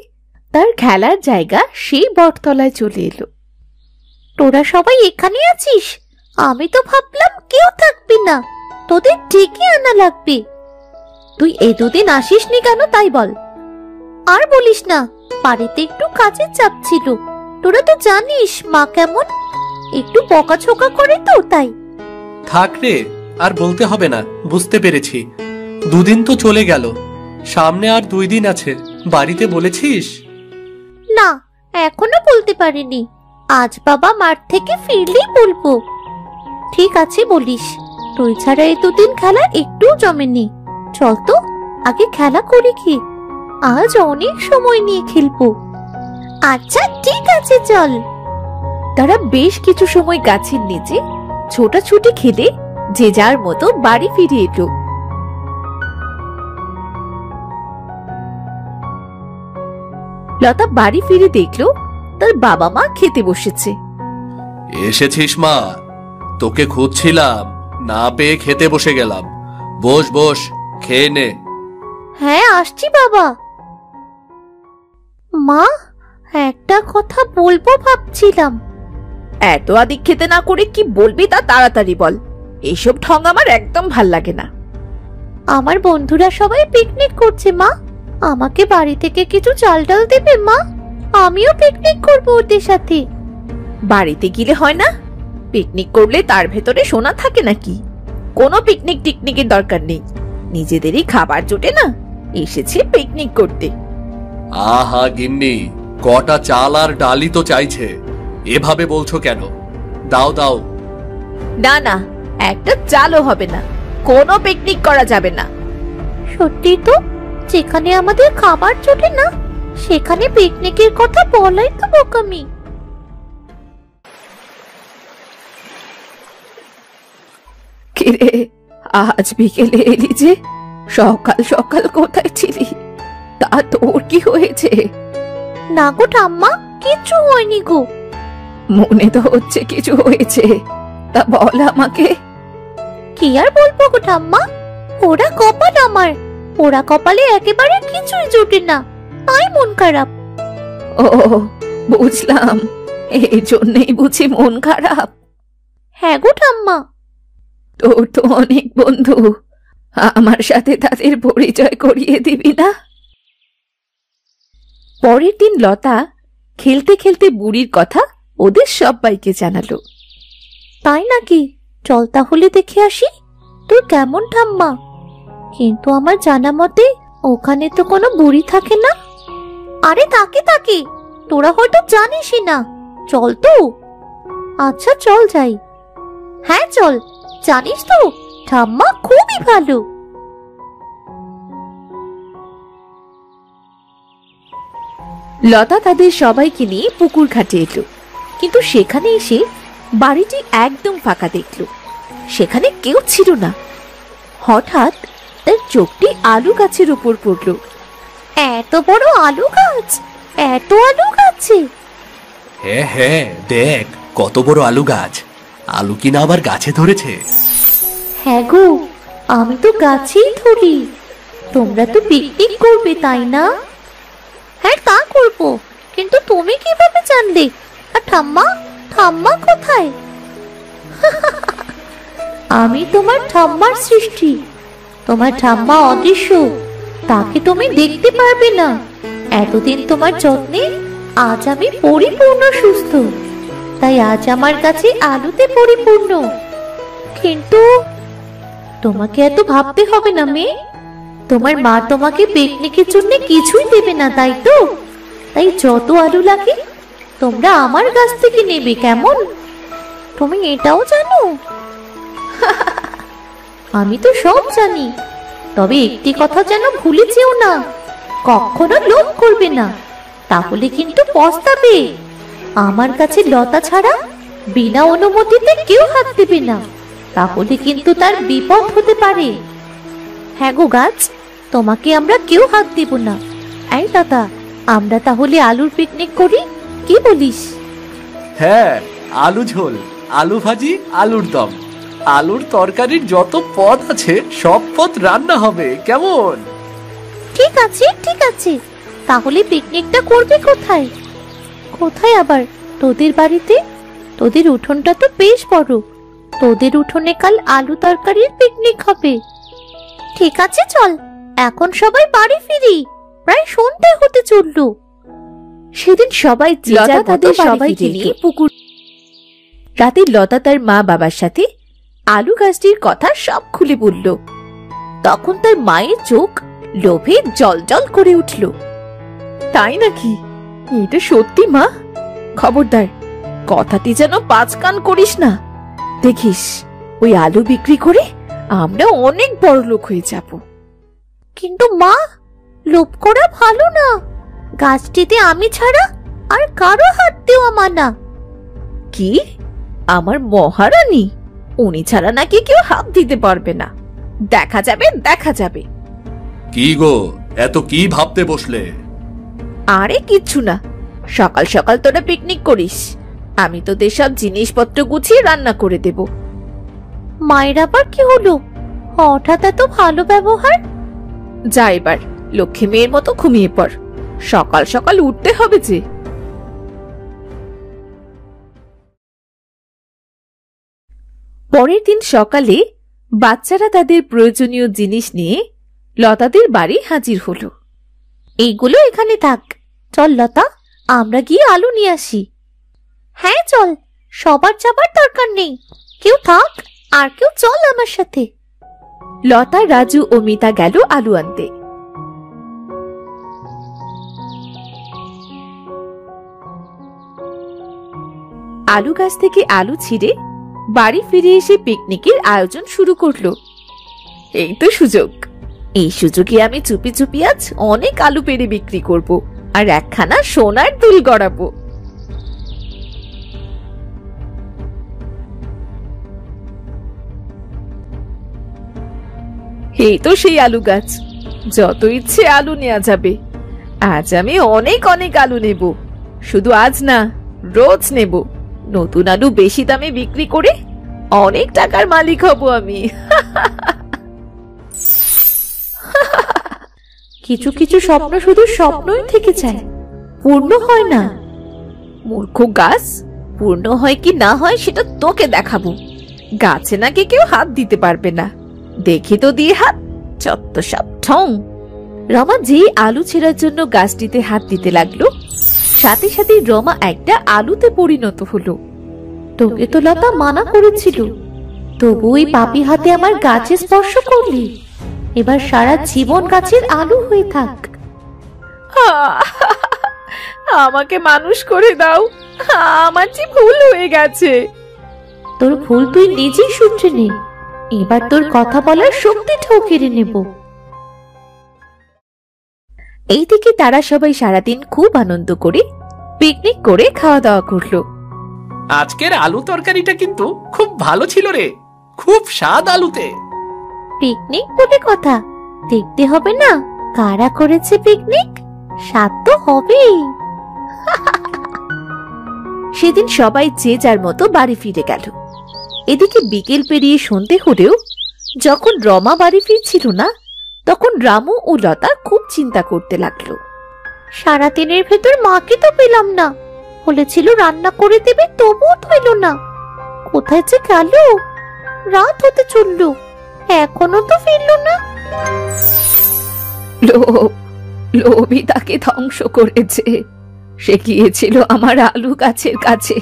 তার খেলার জায়গা সেই বটতলায় চলে এলো। তোরা সবাই এখানে আছিস? আমি তো ভাবলাম কেউ থাকবি না, তোদের ডেকে আনা লাগবে। তুই এই দুদিন আসিসনি কেন তাই বল। আর বলিস না, বাড়িতে একটু কাজের চাপ ছিল। তোরা তো জানিস মা কেমন, একটু বকাঝকা করে তো তাই। থাক রে, আর বলতে হবে না, বুঝতে পেরেছি। দুদিন তো চলে গেল, সামনে আর 2 দিন আছে। বাড়িতে বলেছিস? না, এখনো বলতে পারিনি। আজ বাবা মাঠ থেকে ফিরলেই বলবো। ঠিক আছে বলিস, তুই ছাড়া এই দুদিন খেলা একটুও জমেনি। চল তো আগে খেলা করি কি, আজ অনেক সময় নিয়ে খেলবো। আচ্ছা ঠিক আছে চল। তারা বেশ কিছু সময় গাছের নিচে ছোটাছুটি খেলে যে যার মতো বাড়ি ফিরে এলো। লতা বাড়ি ফিরে দেখলো তার বাবা মা খেতে বসেছে। এসেছিস মা? তোকে খুঁজছিলাম, না পেয়ে খেতে বসে গেলাম। বস বস, খেয়ে নে। হ্যাঁ আসছি বাবা। মা, একটা কথা বলবো ভাবছিলাম। এত আদিক খেতে না করে কি বলবি তা তাড়াতাড়ি বল, এইসব ঢং আমার একদম ভাল লাগে না। আমার বন্ধুরা সবাই পিকনিক করছে মা, আমাকে বাড়ি থেকে কিছু চাল ডাল দেবে মা? আমিও পিকনিক করবো ওদের সাথে। বাড়িতে গেলে হয় না? পিকনিক করলে তার ভেতরে সোনা থাকে নাকি? কোনো পিকনিক টিকনিকের দরকার নেই, নিজেদেরই খাবার জোটে না, এসেছে পিকনিক করতে। আহা গিন্নি, কটা চাল আর ডালি তো চাইছে, এভাবে বলছো কেন? দাও দাও। না না, একটা চালও হবে না, কোনো পিকনিক করা যাবে না। সত্যি তো, যেখানে আমাদের খাবার জোটে না সেখানে পিকনিকের কথা বলাই তো বোকামি। কিরে, আজ বিকেলে এলি যে? সকাল সকাল কোথায় ছিলি? তা তোর কি হয়েছে? না গো ঠাম্মা, কিচ্ছু হয়নি গো। মনে তো হচ্ছে কিছু হয়েছে, তা বল আমাকে। কি আর বলবো গো ঠাম্মা, ওরা কপাল আমার, ওরা কপালে একেবারে কিছুই জোটে না, তাই মন খারাপ। ও, বুঝলাম, এই জন্যই বুঝি মন খারাপ। হ্যাঁ গো ঠাম্মা। তোর তো অনেক বন্ধু, আমার সাথে তাদের পরিচয় করিয়ে দিবি না? পরের দিন লতা খেলতে খেলতে বুড়ির কথা ওদের সবাইকে জানালো। তাই নাকি? চল তাহলে দেখে আসি তোর কেমন ঠাম্মা। কিন্তু আমার জানা মতে ওখানে তো কোনো বুড়ি থাকে না। আরে তাকে তাকে, তোরা হয়তো জানিসই না। চল তো। আচ্ছা চল যাই। হ্যাঁ চল, জানিস তো ঠাম্মা খুবই ভালো। লতা তাদের সবাইকে নিয়ে পুকুর ঘাটে এলো, কিন্তু সেখানে এসে বাড়িটি একদম ফাঁকা দেখল। সেখানে কেউ ছিল না। হঠাৎ তার চোখটি আলু গাছের উপর পড়ল। এত বড় আলু গাছ, এত আলু গাছে। হ্যাঁ হ্যাঁ, দেখ কত বড় আলু গাছ। আলু কিনা আবার গাছে ধরেছে। হ্যাঁ গো, আমি তো গাছেই ধরি। তোমরা তো পিকনিক করবে তাই না? হ্যাঁ তা করবো, কিন্তু তুমি কিভাবে জানলে? আর ঠাম্মা, ঠাম্মা কোথায়? আমি তোমার ঠাম্মার সৃষ্টি। তোমার ঠাম্মা অদৃশ্য, তাকে তুমি দেখতে পারবে না। এতদিন তোমার যত্নে আজ আমি পরিপূর্ণ সুস্থ, তাই আজ আমার কাছে আলুতে পরিপূর্ণ। কিন্তু তোমাকে এত ভাবতে হবে না মেয়ে। তোমার মা তোমাকে পিকনিকের জন্য কিছুই দেবে না, তাই তো? তাই যত আলু লাগে তোমরা আমার কাছ থেকে নেবে, কেমন? তুমি এটাও জানো? আমি তো সব জানি, তবে একটি কথা যেন ভুলে যেও না, কখনো লোভ করবে না, তাহলে কিন্তু পস্তাবে। আমার কাছে লতা ছাড়া বিনা অনুমতিতে কেউ হাত দেবে না, তাহলে কিন্তু তার বিপদ হতে পারে। হ্যাঁ গো গাছ, তোমাকে আমরা কেউ হাত দেব না। এই দাদা, আমরা তাহলে আলুর পিকনিক করি, কি বলিস? হ্যাঁ, আলু ঝোল, আলু ভাজি, আলুর দম, আলুর তরকারির যত পদ আছে সব পদ রান্না হবে, কেমন? ঠিক আছে ঠিক আছে, তাহলে পিকনিকটা করবে কোথায়? কোথায় আবার? তোদের বাড়িতে? তোদের উঠোনটা তো বেশ বড়, তোদের উঠোনে কাল আলু তরকারির পিকনিক হবে। ঠিক আছে চল, এখন সবাই বাড়ি ফিরি, প্রায় সন্ধ্যা হতে চললো। সেদিন সবাই লতা তাদের সবাইকে নিয়ে পুকুর। রাতে লতা তার মা বাবার সাথে আলু গাছটির কথা সব খুলে বলল। তখন তার মায়ের চোখ লোভে জলজল করে উঠল। তাই নাকি? এটা সত্যি মা? খবরদার, কথাটি যেন পাঁচ কান করিস না। দেখিস, ওই আলু বিক্রি করে আমরা অনেক বড় লোক হয়ে যাব। কিন্তু মা, লোভ করা ভালো না। গাছটিতে আমি ছাড়া আর কারো হাত দেওয়া মানা। কি? আমার মহারানী? উনি ছাড়া নাকি কেউ হাত দিতে পারবে না? দেখা যাবে দেখা যাবে। কি গো, এত কি ভাবতে বসলে? আরে কিচ্ছু না, সকাল সকাল তোরা পিকনিক করিস, আমি তোদের সব জিনিসপত্র গুছিয়ে রান্না করে দেব। মায়ের আবার কি হলো? হঠাৎ এত ভালো ব্যবহার? যা এবার লক্ষ্মী মেয়ের মতো ঘুমিয়ে পড়, সকাল সকাল উঠতে হবে যে। পরের দিন সকালে বাচ্চারা তাদের প্রয়োজনীয় জিনিস নিয়ে লতাদের বাড়ি হাজির হলো। এইগুলো এখানে থাক, চল লতা, আমরা গিয়ে আলু নিয়ে আসি। হ্যাঁ চল, সবার যাবার দরকার নেই, কেউ থাক আর কেউ চল আমার সাথে। লতা, রাজু ও মিতা গেল আলু আনতে। আলু গাছ থেকে আলু ছিঁড়ে বাড়ি ফিরে এসে পিকনিকের আয়োজন শুরু করলো। এই তো সুযোগ, এই সুযোগে আমি চুপি চুপি আজ অনেক আলু পেড়ে বিক্রি করব আর একখানা সোনার দুল গড়াবো। এই তো সেই আলু গাছ, যত ইচ্ছে আলু নেওয়া যাবে। আজ আমি অনেক অনেক আলু নেব, শুধু আজ না, রোজ নেব। নতুন আলু বেশি দামে বিক্রি করে অনেক টাকার মালিক হব আমি। কিছু কিছু স্বপ্ন শুধু স্বপ্নই থেকে যায়, পূর্ণ হয় না। মূর্খ গাছ, পূর্ণ হয় কি না হয় সেটা তোকে দেখাবো। গাছে নাকি কেউ হাত দিতে পারবে না, দেখি তো দিয়ে হাত, চত্ব সব ঠং। রমা যেই আলু ছেঁড়ার জন্য গাছটিতে হাত দিতে লাগলো, সাথে সাথে রমা একটা আলুতে পরিণত হলো। তোকে তো লতা মানা করেছিল, তবু ওই পাপী হাতে আমার গাছে স্পর্শ করলি। এবার সারা জীবন গাছের আলু হয়ে থাক। আমাকে মানুষ করে দাও, আমার যে ভুল হয়ে গেছে। তোর ভুল তুই নিজেই শুধরে নে, এবার তোর কথা বলার শক্তিটাও কেড়ে নেব। এইদিকে তারা সবাই সারাদিন খুব আনন্দ করে পিকনিক করে খাওয়া দাওয়া করলো। আজকের আলু তরকারিটা কিন্তু খুব ভালো ছিল রে, খুব স্বাদ আলুতে। পিকনিক বলে কথা, দেখতে হবে না কারা করেছে পিকনিক, স্বাদ তো হবেই। সেদিন সবাই যে যার মতো বাড়ি ফিরে গেল। এদিকে বিকেল পেরিয়ে সন্ধে হলেও যখন রমা বাড়ি ফিরছিল না, তখন রামু ও লতা খুব চিন্তা করতে লাগলো। সারাদিনের ভেতর মাকে তো পেলাম না, বলেছিল রান্না করে দেবে, তবুও তো এলো না। কোথায় যে গেল? রাত হতে চললো, এখনো তো ফিরলো না। লোভই তাকে ধ্বংস করেছে। সে গিয়েছিল আমার আলু গাছের কাছে,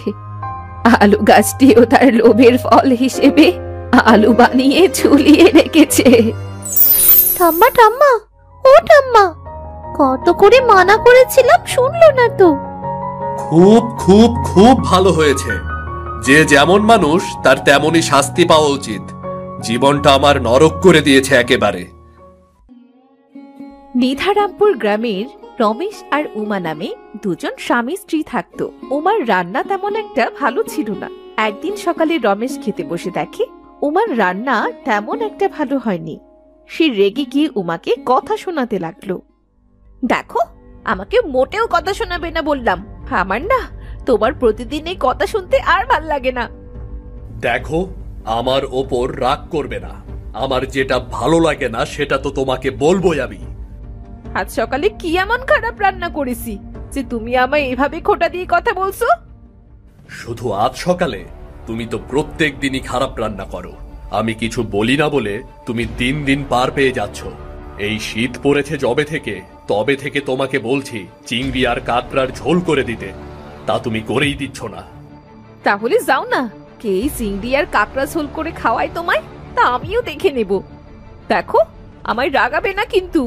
আলু গাছটিও তার লোভের ফল হিসেবে আলু বানিয়ে ঝুলিয়ে রেখেছে। ঠাম্মা ঠাম্মা, ও ঠাম্মা, কত করে মানা করেছিলাম, শুনলো না তো। খুব খুব খুব ভালো হয়েছে। যে যেমন মানুষ তার তেমনই শাস্তি পাওয়া উচিত। জীবনটা আমার নরক করে দিয়েছে একেবারে। নিধারামপুর গ্রামের রমেশ আর উমা নামে দুজন স্বামী স্ত্রী থাকতো। উমার রান্না তেমন একটা ভালো ছিল না। একদিন সকালে রমেশ খেতে বসে দেখে উমার রান্না তেমন একটা ভালো হয়নি। সে রেগে গিয়ে উমাকে কথা শোনাতে লাগলো। দেখো, আমাকে মোটেও কথা শোনাবে না বললাম। আমার না তোমার প্রতিদিন এই কথা শুনতে আর ভাল লাগে না। দেখো, আমার ওপর রাগ করবে না। আমার যেটা ভালো লাগে না সেটা তো তোমাকে বলবোই আমি। আজ সকালে কি এমন খারাপ রান্না করেছি যে তুমি আমায় এভাবে খোঁটা দিয়ে কথা বলছো? শুধু আজ সকালে? তুমি তো প্রত্যেক দিনই খারাপ রান্না করো। আমি কিছু বলি না বলে তুমি দিন দিন পার পেয়ে যাচ্ছ। এই শীত পড়েছে যবে থেকে, তবে থেকে তোমাকে বলছি চিংড়ি আর কাঁকড়ার ঝোল করে দিতে, তা তুমি করেই দিচ্ছ না। তাহলে যাও না, কে এই চিংড়ি আর কাঁকড়া ঝোল করে খাওয়ায় তোমায়, তা আমিও দেখে নেব। দেখো, আমায় রাগাবে না কিন্তু,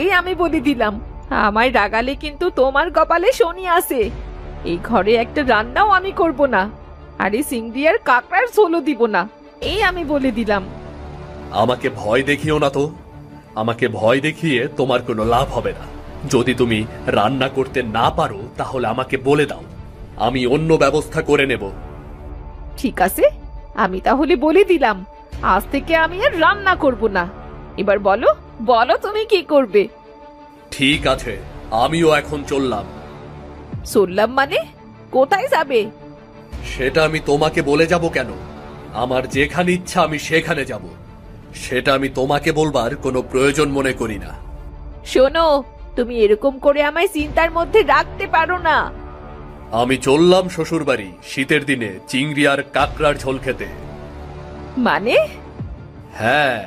এই আমি বলে দিলাম। আমায় রাগালে কিন্তু তোমার কপালে শনি আসে। এই ঘরে একটা রান্নাও আমি করব না, আর এই চিংড়ি আর কাঁকড়ার ঝোলও দিব না, এই আমি বলে দিলাম। আমাকে ভয় দেখিও না তো। আমাকে ভয় দেখিয়ে তোমার কোনো লাভ হবে না। যদি তুমি রান্না করতে না পারো তাহলে আমাকে বলে দাও, আমি অন্য ব্যবস্থা করে নেব। ঠিক আছে, আমি তাহলে বলে দিলাম, আজ থেকে আমি আর রান্না করব না। এবার বলো বলো তুমি কি করবে? ঠিক আছে, আমিও এখন চললাম। চললাম মানে? কোথায় যাবে? সেটা আমি তোমাকে বলে যাব কেন? আমার যেখানে ইচ্ছা আমি সেখানে যাব। সেটা আমি তোমাকে বলবার কোনো প্রয়োজন মনে করি না। শোনো, তুমি এরকম করে আমায় চিন্তার মধ্যে রাখতে পারো না। আমি চললাম শ্বশুরবাড়ি শীতের দিনে চিংড়ি আর কাঁকড়ার ঝোল খেতে। মানে? হ্যাঁ।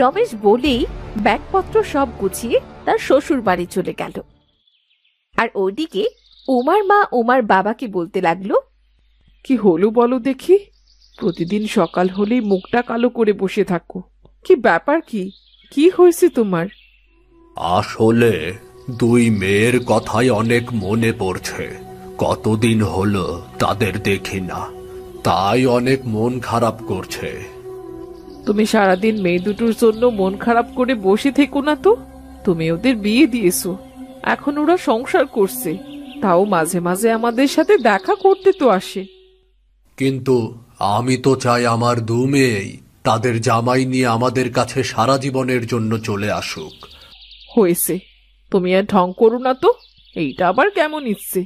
রমেশ বলেই ব্যাগপত্র সব গুছিয়ে তার শ্বশুর বাড়ি চলে গেল। আর ওইদিকে উমার মা উমার বাবাকে বলতে লাগলো, কি হলো বলো দেখি? প্রতিদিন সকাল হলেই মুখটা কালো করে বসে থাকো, কি ব্যাপার? কি হয়েছে তোমার? আসলে দুই মেয়ের কথাই অনেক মনে পড়ছে। কতদিন হলো তাদের দেখি না, তাই অনেক মন খারাপ করছে। তুমি সারাদিন মেয়ে দুটোর জন্য মন খারাপ করে বসে থেকো না তো। তুমি ওদের বিয়ে দিয়েছো, এখন ওরা সংসার করছে, তাও মাঝে মাঝে আমাদের সাথে দেখা করতে তো আসে। কিন্তু আমি তো চাই আমার দু মেয়েই তাদের জামাই নিয়ে আমাদের কাছে সারা জীবনের জন্য চলে আসুক। হয়েছে, তুমি আর ঢং করো না তো। এইটা আবার কেমন ইচ্ছে?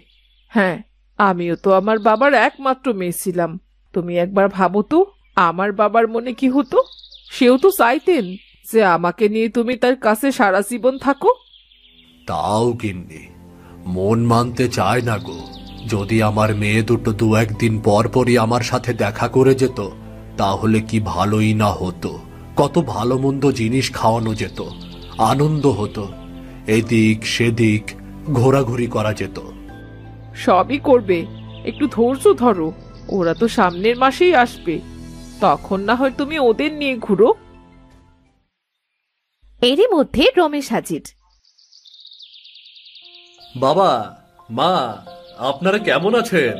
হ্যাঁ, আমিও তো আমার বাবার একমাত্র মেয়ে ছিলাম। তুমি একবার ভাবো তো, আমার বাবার মনে কি হতো। সেও তো চাইতেন যে আমাকে নিয়ে তুমি তার কাছে সারা জীবন থাকো। তাও গিন্নি, মন মানতে চায় না গো। যদি আমার মেয়ে দুটো দু একদিন পর পরই আমার সাথে দেখা করে যেত, তাহলে কি ভালোই না হতো। কত ভালো মন্দ জিনিস খাওয়ানো যেত, আনন্দ হতো, এদিক সেদিক ঘোরাঘুরি করা যেত। সবই করবে, একটু ধৈর্য ধরো। ওরা তো সামনের মাসেই আসবে, তখন না হয় তুমি ওদের নিয়ে ঘুরো। এরই মধ্যে রমেশ হাজির। বাবা, মা, আপনারা কেমন আছেন?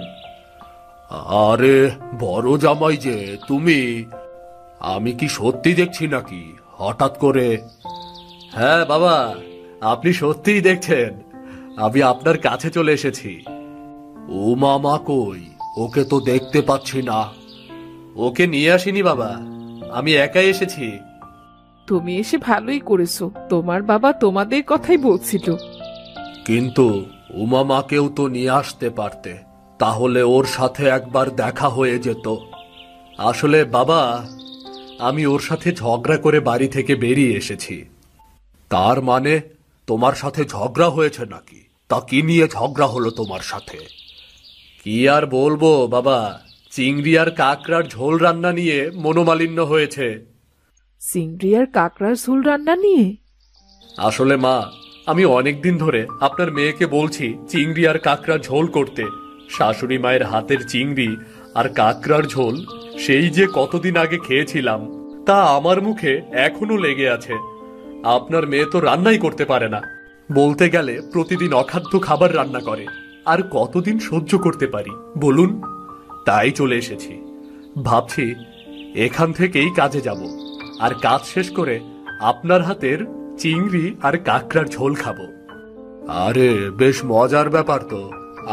আরে বড় জামাই যে তুমি, আমি কি সত্যি দেখছি নাকি হঠাৎ করে? হ্যাঁ বাবা, আপনি সত্যিই দেখছেন। আমি আপনার কাছে চলে এসেছি। ও মামা কই? ওকে তো দেখতে পাচ্ছি না। ওকে নিয়ে আসিনি বাবা, আমি একাই এসেছি। তুমি এসে ভালোই করেছো, তোমার বাবা তোমাদের কথাই বলছিল। কিন্তু উমা মাকেও তো নিয়ে আসতে পারতে, তাহলে ওর সাথে একবার দেখা হয়ে যেত। আসলে বাবা, আমি ওর সাথে ঝগড়া করে বাড়ি থেকে বেরিয়ে এসেছি। তার মানে তোমার সাথে ঝগড়া হয়েছে নাকি? তা কি নিয়ে ঝগড়া হলো তোমার সাথে? কি আর বলবো বাবা, চিংড়ি আর কাঁকড়ার ঝোল রান্না নিয়ে মনোমালিন্য হয়েছে। চিংড়ি আর কাঁকড়ার ঝোল রান্না নিয়ে? আসলে মা, আমি অনেকদিন ধরে আপনার মেয়েকে বলছি চিংড়ি আর কাঁকড়ার ঝোল করতে। শাশুড়ি মায়ের হাতের চিংড়ি আর কাঁকড়ার ঝোল সেই যে কতদিন আগে খেয়েছিলাম, তা আমার মুখে এখনো লেগে আছে। আপনার মেয়ে তো রান্নাই করতে পারে না, বলতে গেলে প্রতিদিন অখাদ্য খাবার রান্না করে। আর কতদিন সহ্য করতে পারি বলুন? তাই চলে এসেছি। ভাবছি এখান থেকেই কাজে যাব, আর কাজ শেষ করে আপনার হাতের চিংড়ি আর কাঁকড়ার ঝোল খাবো। আরে বেশ মজার ব্যাপার তো।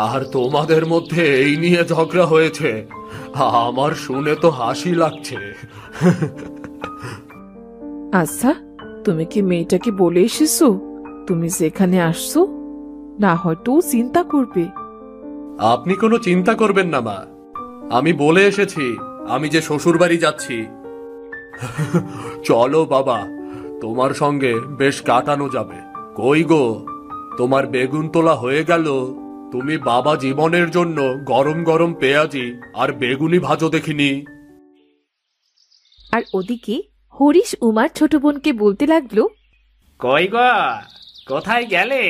আর তোমাদের মধ্যে এই নিয়ে ঝগড়া হয়েছে, আমার শুনে তো হাসি লাগছে। আচ্ছা, তুমি কি মেয়েটাকে বলে এসেছো তুমি যেখানে আসছো? না হয়তো চিন্তা করবে। আপনি কোনো চিন্তা করবেন না মা, আমি বলে এসেছি আমি যে শ্বশুর বাড়ি যাচ্ছি। চলো বাবা, তোমার সঙ্গে বেশ কাটানো যাবে। কই গো, তোমার বেগুন তোলা হয়ে গেল? তুমি বাবা জীবনের জন্য গরম গরম পেঁয়াজি আর বেগুনি ভাজো দেখিনি। আর ওদিকে হরিশ উমার ছোট বোনকে বলতে লাগলো, কই গো, কোথায় গেলে?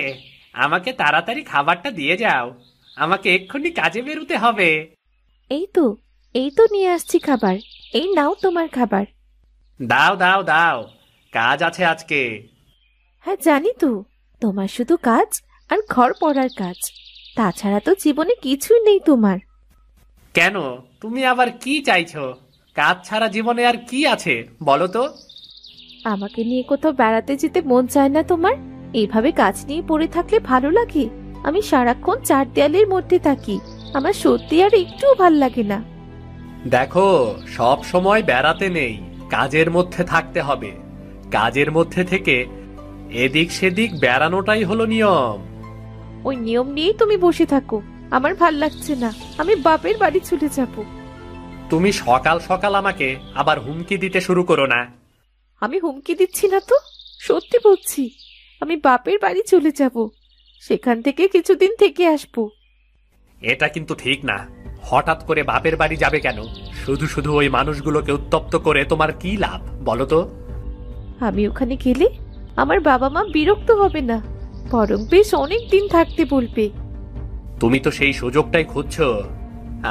আমাকে তাড়াতাড়ি খাবারটা দিয়ে যাও, আমাকে এক্ষুনি কাজে বেরোতে হবে। এই তো নিয়ে আসছি খাবার। এই নাও তোমার খাবার। দাও দাও দাও, কাজ আছে আজকে। হ্যাঁ জানি তো, তোমার শুধু কাজ আর ঘর পড়ার কাজ, তাছাড়া তো জীবনে কিছুই নেই তোমার। কেন, তুমি আবার কি চাইছো? কাজ ছাড়া জীবনে আর কি আছে বলো তো? আমাকে নিয়ে কোথাও বেড়াতে যেতে মন চায় না তোমার? এইভাবে কাজ নিয়ে পড়ে থাকলে ভালো লাগে? আমি সারাক্ষণ চার দেয়ালের মধ্যে থাকি, আমার সত্যি আর একটুও ভাল লাগে না। দেখো, সব সময় বেড়াতে নেই, কাজের মধ্যে থাকতে হবে। কাজের মধ্যে থেকে এদিক সেদিক বেড়ানোটাই হলো নিয়ম। ওই নিয়ম নিয়েই তুমি বসে থাকো, আমার ভাল লাগছে না, আমি বাপের বাড়ি চলে যাব। তুমি সকাল সকাল আমাকে আবার হুমকি দিতে শুরু করো না। আমি হুমকি দিচ্ছি না তো, সত্যি বলছি। আমি বাপের বাড়ি চলে যাব, সেখান থেকে কিছুদিন থেকে আসবো। এটা কিন্তু ঠিক না। হঠাৎ করে বাপের বাড়ি যাবে কেন? শুধু শুধু ওই মানুষগুলোকে উত্তপ্ত করে তোমার কি লাভ বলো তো? আমি ওখানে গেলে আমার বাবা মা বিরক্ত হবে না, বরং বেশ অনেক দিন থাকতে বলবে। তুমি তো সেই সুযোগটাই খুঁজছো,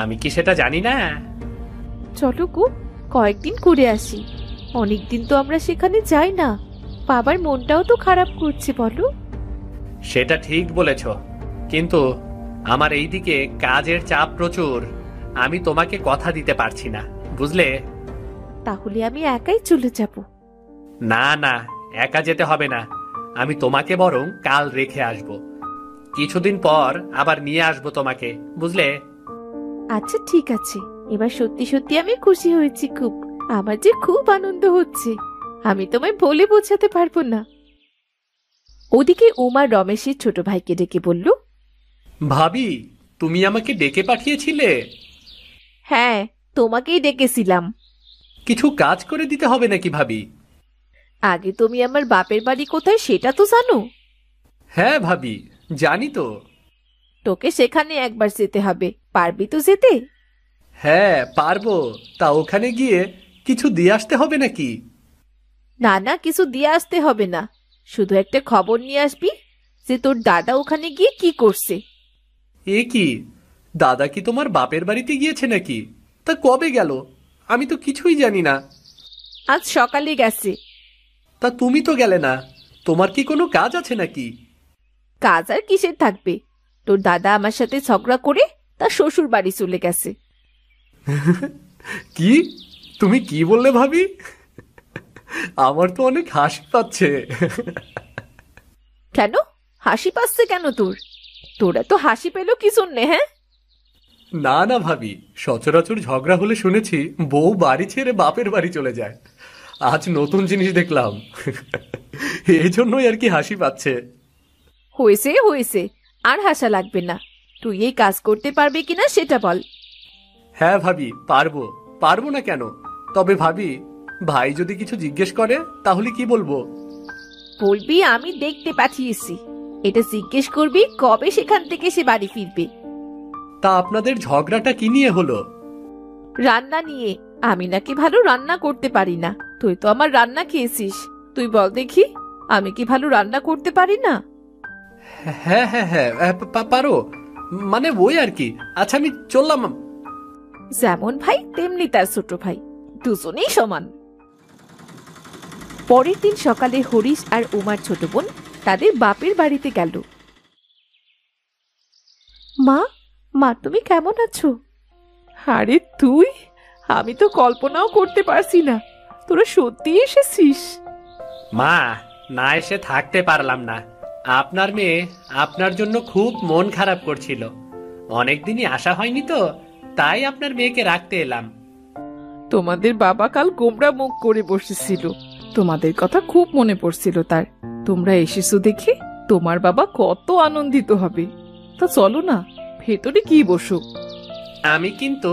আমি কি সেটা জানি না? চলো গো, কয়েকদিন ঘুরে আসি। অনেকদিন তো আমরা সেখানে যাই না, বাবার মনটাও তো খারাপ করছে বলো। সেটা ঠিক বলেছ, কিন্তু আমার এইদিকে কাজের চাপ প্রচুর। আমি তোমাকে কথা দিতে পারছি না, বুঝলে? তাহলে আমি একাই চলে যাব। না না, একা যেতে হবে না, আমি তোমাকে বরং কাল রেখে আসব। কিছুদিন পর আবার নিয়ে আসবো তোমাকে, বুঝলে? আচ্ছা ঠিক আছে, এবার সত্যি সত্যি আমি খুশি হয়েছি খুব। আমার যে খুব আনন্দ হচ্ছে, আমি তোমায় বলে বোঝাতে পারবো না। ওদিকে উমা রমেশের ছোট ভাইকে ডেকে বলল, ভাবি, তুমি আমাকে ডেকে পাঠিয়েছিলে? হ্যাঁ, তোমাকেই ডেকেছিলাম। কিছু কাজ করে দিতে হবে নাকি ভাবি? আগে তুমি আমার বাপের বাড়ি কোথায় সেটা তো জানো? হ্যাঁ ভাবি, জানি তো। তোকে সেখানে একবার যেতে হবে, পারবি তো যেতে? হ্যাঁ পারবো। তা ওখানে গিয়ে কিছু দিয়ে আসতে হবে নাকি? না না, কিছু দিয়ে আসতে হবে না, শুধু একটা খবর নিয়ে আসবি যে তোর দাদা ওখানে গিয়ে কি করছে। এ কি, দাদা কি তোমার বাপের বাড়িতে গিয়েছে নাকি? তা কবে গেল? আমি তো কিছুই জানি না। আজ সকালে গেছে। তা তুমি তো গেলে না, তোমার কি কোনো কাজ আছে নাকি? কাজ আর কিসের থাকবে, তোর দাদা আমার সাথে ঝগড়া করে তার শ্বশুর বাড়ি চলে গেছে। কি, তুমি কি বললে ভাবি? আমার তো অনেক হাসি পাচ্ছে। কেন হাসি পাচ্ছে কেন তোর? তোরা তো হাসি পেল কি শুনলে? হ্যাঁ, না না ভাবি, সচরাচর ঝগড়া হলে শুনেছি বউ বাড়ি ছেড়ে বাপের বাড়ি চলে যায়। আজ নতুন জিনিস দেখলাম, এই জন্যই আর কি হাসি পাচ্ছে। হয়েছে হয়েছে, আর হাসা লাগবে না। তুই এই কাজ করতে পারবি কিনা সেটা বল। হ্যাঁ ভাবি, পারবো। পারবো না কেন? তবে ভাবি, ভাই যদি কিছু জিজ্ঞেস করে তাহলে কি বলবো? বলবি আমি দেখতে পাঠিয়েছি, এটা জিজ্ঞেস করবি কবে সেখান থেকে সে বাড়ি ফিরবে। তা আপনাদের ঝগড়াটা কি নিয়ে হলো? রান্না নিয়ে। আমি নাকি ভালো রান্না করতে পারি না। তুই তো আমার রান্না খেয়েছিস, তুই বল দেখি আমি কি ভালো রান্না করতে পারি না? হ্যাঁ হ্যাঁ হ্যাঁ, পারো, মানে ওই আর কি। আচ্ছা আমি চললাম। যেমন ভাই তেমনি তার ছোট ভাই, দুজনেই সমান। পরের দিন সকালে হরিশ আর উমার ছোট বোন তাদের বাপের বাড়িতে গেল। মা, মা তুমি কেমন আছো? আরে তুই, আমি তো কল্পনাও করতে পারছি না তোরা সত্যি এসেছিস। মা, না এসে থাকতে পারলাম না। আপনার মেয়ে আপনার জন্য খুব মন খারাপ করছিল। অনেকদিনই আসা হয়নি তো, তাই আপনার মেয়েকে রাখতে এলাম। তোমাদের বাবা কাল গোমরা মুখ করে বসেছিল, তোমাদের কথা খুব মনে পড়ছিল তার। তোমরা এসেছো দেখে তোমার বাবা কত আনন্দিত হবে। তা চলো না, ভেতরে কি বসো। আমি কিন্তু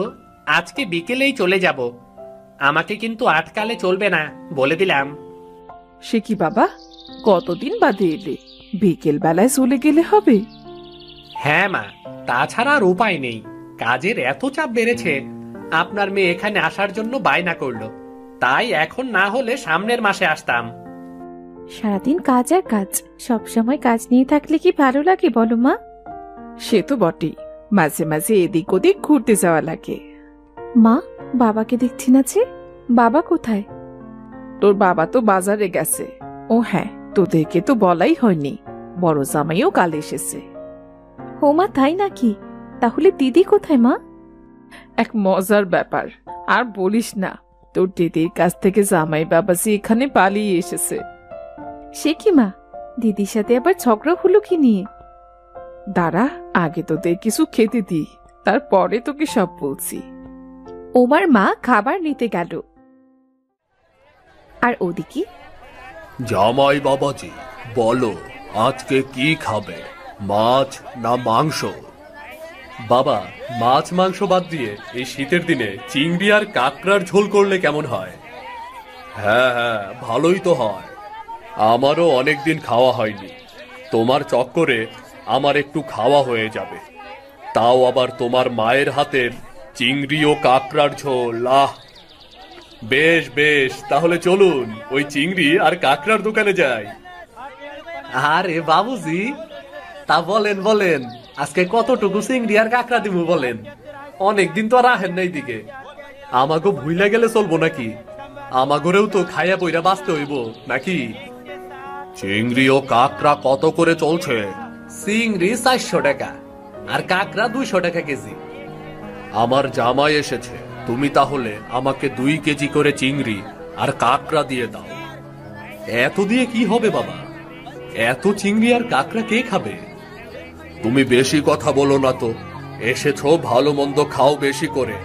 আজকে বিকেলেই চলে যাব। আমাকে কিন্তু আটকালে চলবে না, বলে দিলাম। সে কি বাবা, কতদিন বাদে এলে, বিকেল বেলায় চলে গেলে হবে? হ্যাঁ মা, তাছাড়া আর উপায় নেই। কাজের এত চাপ বেড়েছে, আপনার মেয়ে এখানে আসার জন্য বায়না করলো। তাই এখন না হলে সামনের মাসে আসতাম। সারাদিন কাজ আর কাজ, সব সময় কাজ নিয়ে থাকলে কি ভালো লাগে বলো মা? সে তো বটেই, মাঝে মাঝে এদিক ওদিক ঘুরতে যাওয়া লাগে। মা, বাবাকে দেখছি না যে, বাবা কোথায়? তোর বাবা তো বাজারে গেছে। ও হ্যাঁ, তোদেরকে তো বলাই হয়নি, বড় জামাইও কাল এসেছে। ও মা, তাই নাকি? তাহলে দিদি কোথায় মা? এক মজার ব্যাপার, আর বলিস না। তোর দিদির কাছ থেকে জামাই বাবাজি এখানে পালিয়ে এসেছে। সে কি মা, দিদির সাথে আবার ঝগড়া হলো কি নিয়ে? দাঁড়া, আগে তোদের কিছু খেতে দি, তারপরে তোকে সব বলছি। ওমার মা খাবার নিতে গেল। আর ওদিকে জামাই বাবাজি, বলো আজকে কি খাবে, মাছ না মাংস? বাবা, মাছ মাংস বাদ দিয়ে এই শীতের দিনে চিংড়ি আর কাঁকড়ার ঝোল করলে কেমন হয়? হ্যাঁ হ্যাঁ, ভালোই তো হয়। আমারও অনেকদিন খাওয়া হয়নি। তোমার চক্করে আমার একটু খাওয়া হয়ে যাবে, তাও আবার তোমার মায়ের হাতের চিংড়ি ও কাঁকড়ার ঝোল। আহ, বেশ বেশ, তাহলে চলুন ওই চিংড়ি আর কাঁকড়ার দোকানে যাই। আরে বাবুজি, তা বলেন বলেন, আজকে কতটুকু চিংড়ি আর কাঁকড়া দিব বলেন? অনেকদিন তো আর আহেন নাই দিকে। আমাগো ভুইলা গেলে চলবো নাকি? আমাগোরেও তো খাইয়া বইরা বাঁচতে হইব নাকি? চিংড়ি ও কাঁকড়া কত করে চলছে? চিংড়ি 400 টাকা আর কাঁকড়া 200 টাকা কেজি। আমার জামাই এসেছে, তুমি তাহলে আমাকে 2 কেজি করে চিংড়ি আর কাঁকড়া দিয়ে দাও। এত দিয়ে কি হবে বাবা? এত চিংড়ি আর কাঁকড়া কে খাবে? তুমি বেশি কথা বলো না তো। এসেছো ভালো মন্দ খাও বেশি করে,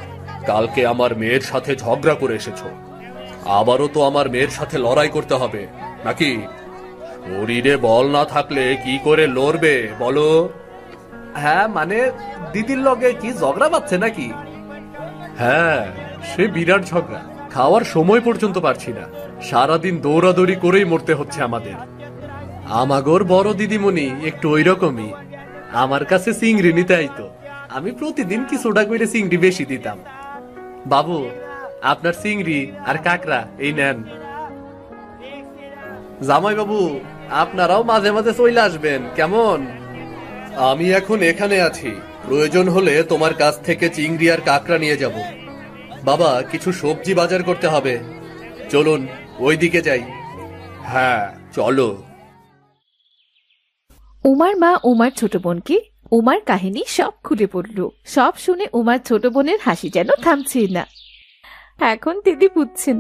কালকে আমার মেয়ের সাথে ঝগড়া করে এসেছো। আবারও তো আমার মেয়ের সাথে লড়াই করতে হবে নাকি? শরীরে বল না থাকলে কি করে লড়বে বলো? হ্যাঁ মানে দিদির লগে কি ঝগড়া পাচ্ছে নাকি? হ্যাঁ, সে বিরাট ঝগড়া। খাওয়ার সময় পর্যন্ত পারছি না, সারাদিন দৌড়াদৌড়ি করেই মরতে হচ্ছে আমাদের। আমাগোর বড় দিদিমণি একটু ওই রকমই, আমার কাছে চিংড়ি নিতে আইতো। আমি প্রতিদিন কিছুটা করে চিংড়ি বেশি দিতাম। বাবু, আপনার চিংড়ি আর কাকড়া এই নেন। জামাই বাবু, আপনারাও মাঝে মাঝে চলে আসবেন কেমন? আমি এখন এখানে আছি, প্রয়োজন হলে তোমার কাছ থেকে চিংড়ি আর কাকড়া নিয়ে যাব। বাবা, কিছু সবজি বাজার করতে হবে, চলুন ওইদিকে যাই। হ্যাঁ চলো। উমার মা উমার ছোট বোনকে উমার কাহিনী সব খুলে পড়ল। সব শুনে উমার ছোট বোনের হাসি যেন থামছে না। এখন দিদি বুঝছেন,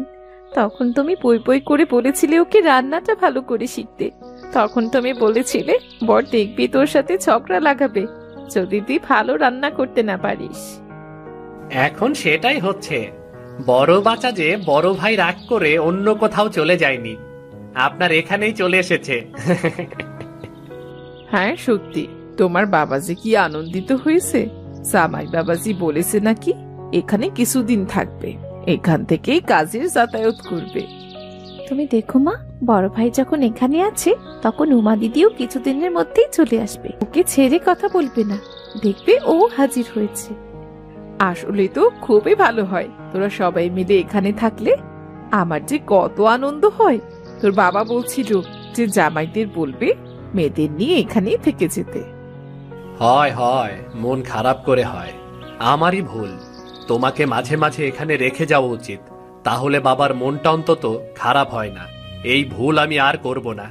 তখন তুমি পই পই করে বলেছিলে ওকে রান্নাটা ভালো করে শিখতে। তখন তুমি বলেছিলে বর দেখবি তোর সাথে ঝগড়া লাগাবে যদি তুই ভালো রান্না করতে না পারিস। এখন সেটাই হচ্ছে। বড় বাচ্চা যে বড় ভাই রাগ করে অন্য কোথাও চলে যায়নি, আপনার এখানেই চলে এসেছে। হ্যাঁ সত্যি, তোমার বাবাজি কি আনন্দিত হয়েছে। জামাই বাবাজি বলেছে নাকি এখানে কিছুদিন থাকবে, এখান থেকেই কাজের যাতায়াত করবে। তুমি দেখো মা, বড় ভাই যখন এখানে আছে তখন উমা দিদিও কিছুদিনের মধ্যেই চলে আসবে। ওকে ছেড়ে কথা বলবে না, দেখবে ও হাজির হয়েছে। আসলে তো খুবই ভালো হয় তোরা সবাই মিলে এখানে থাকলে। আমার যে কত আনন্দ হয়। তোর বাবা বলছিল যে জামাইদের বলবে মেয়েদের নিয়ে এখানেই থেকে যেতে। হয় হয়, মন খারাপ করে হয়, আমারই ভুল। তোমাকে মাঝে মাঝে এখানে রেখে যাওয়া উচিত, তাহলে বাবার মনটা অন্তত খারাপ হয় না। এই ভুল আমি আর করব না।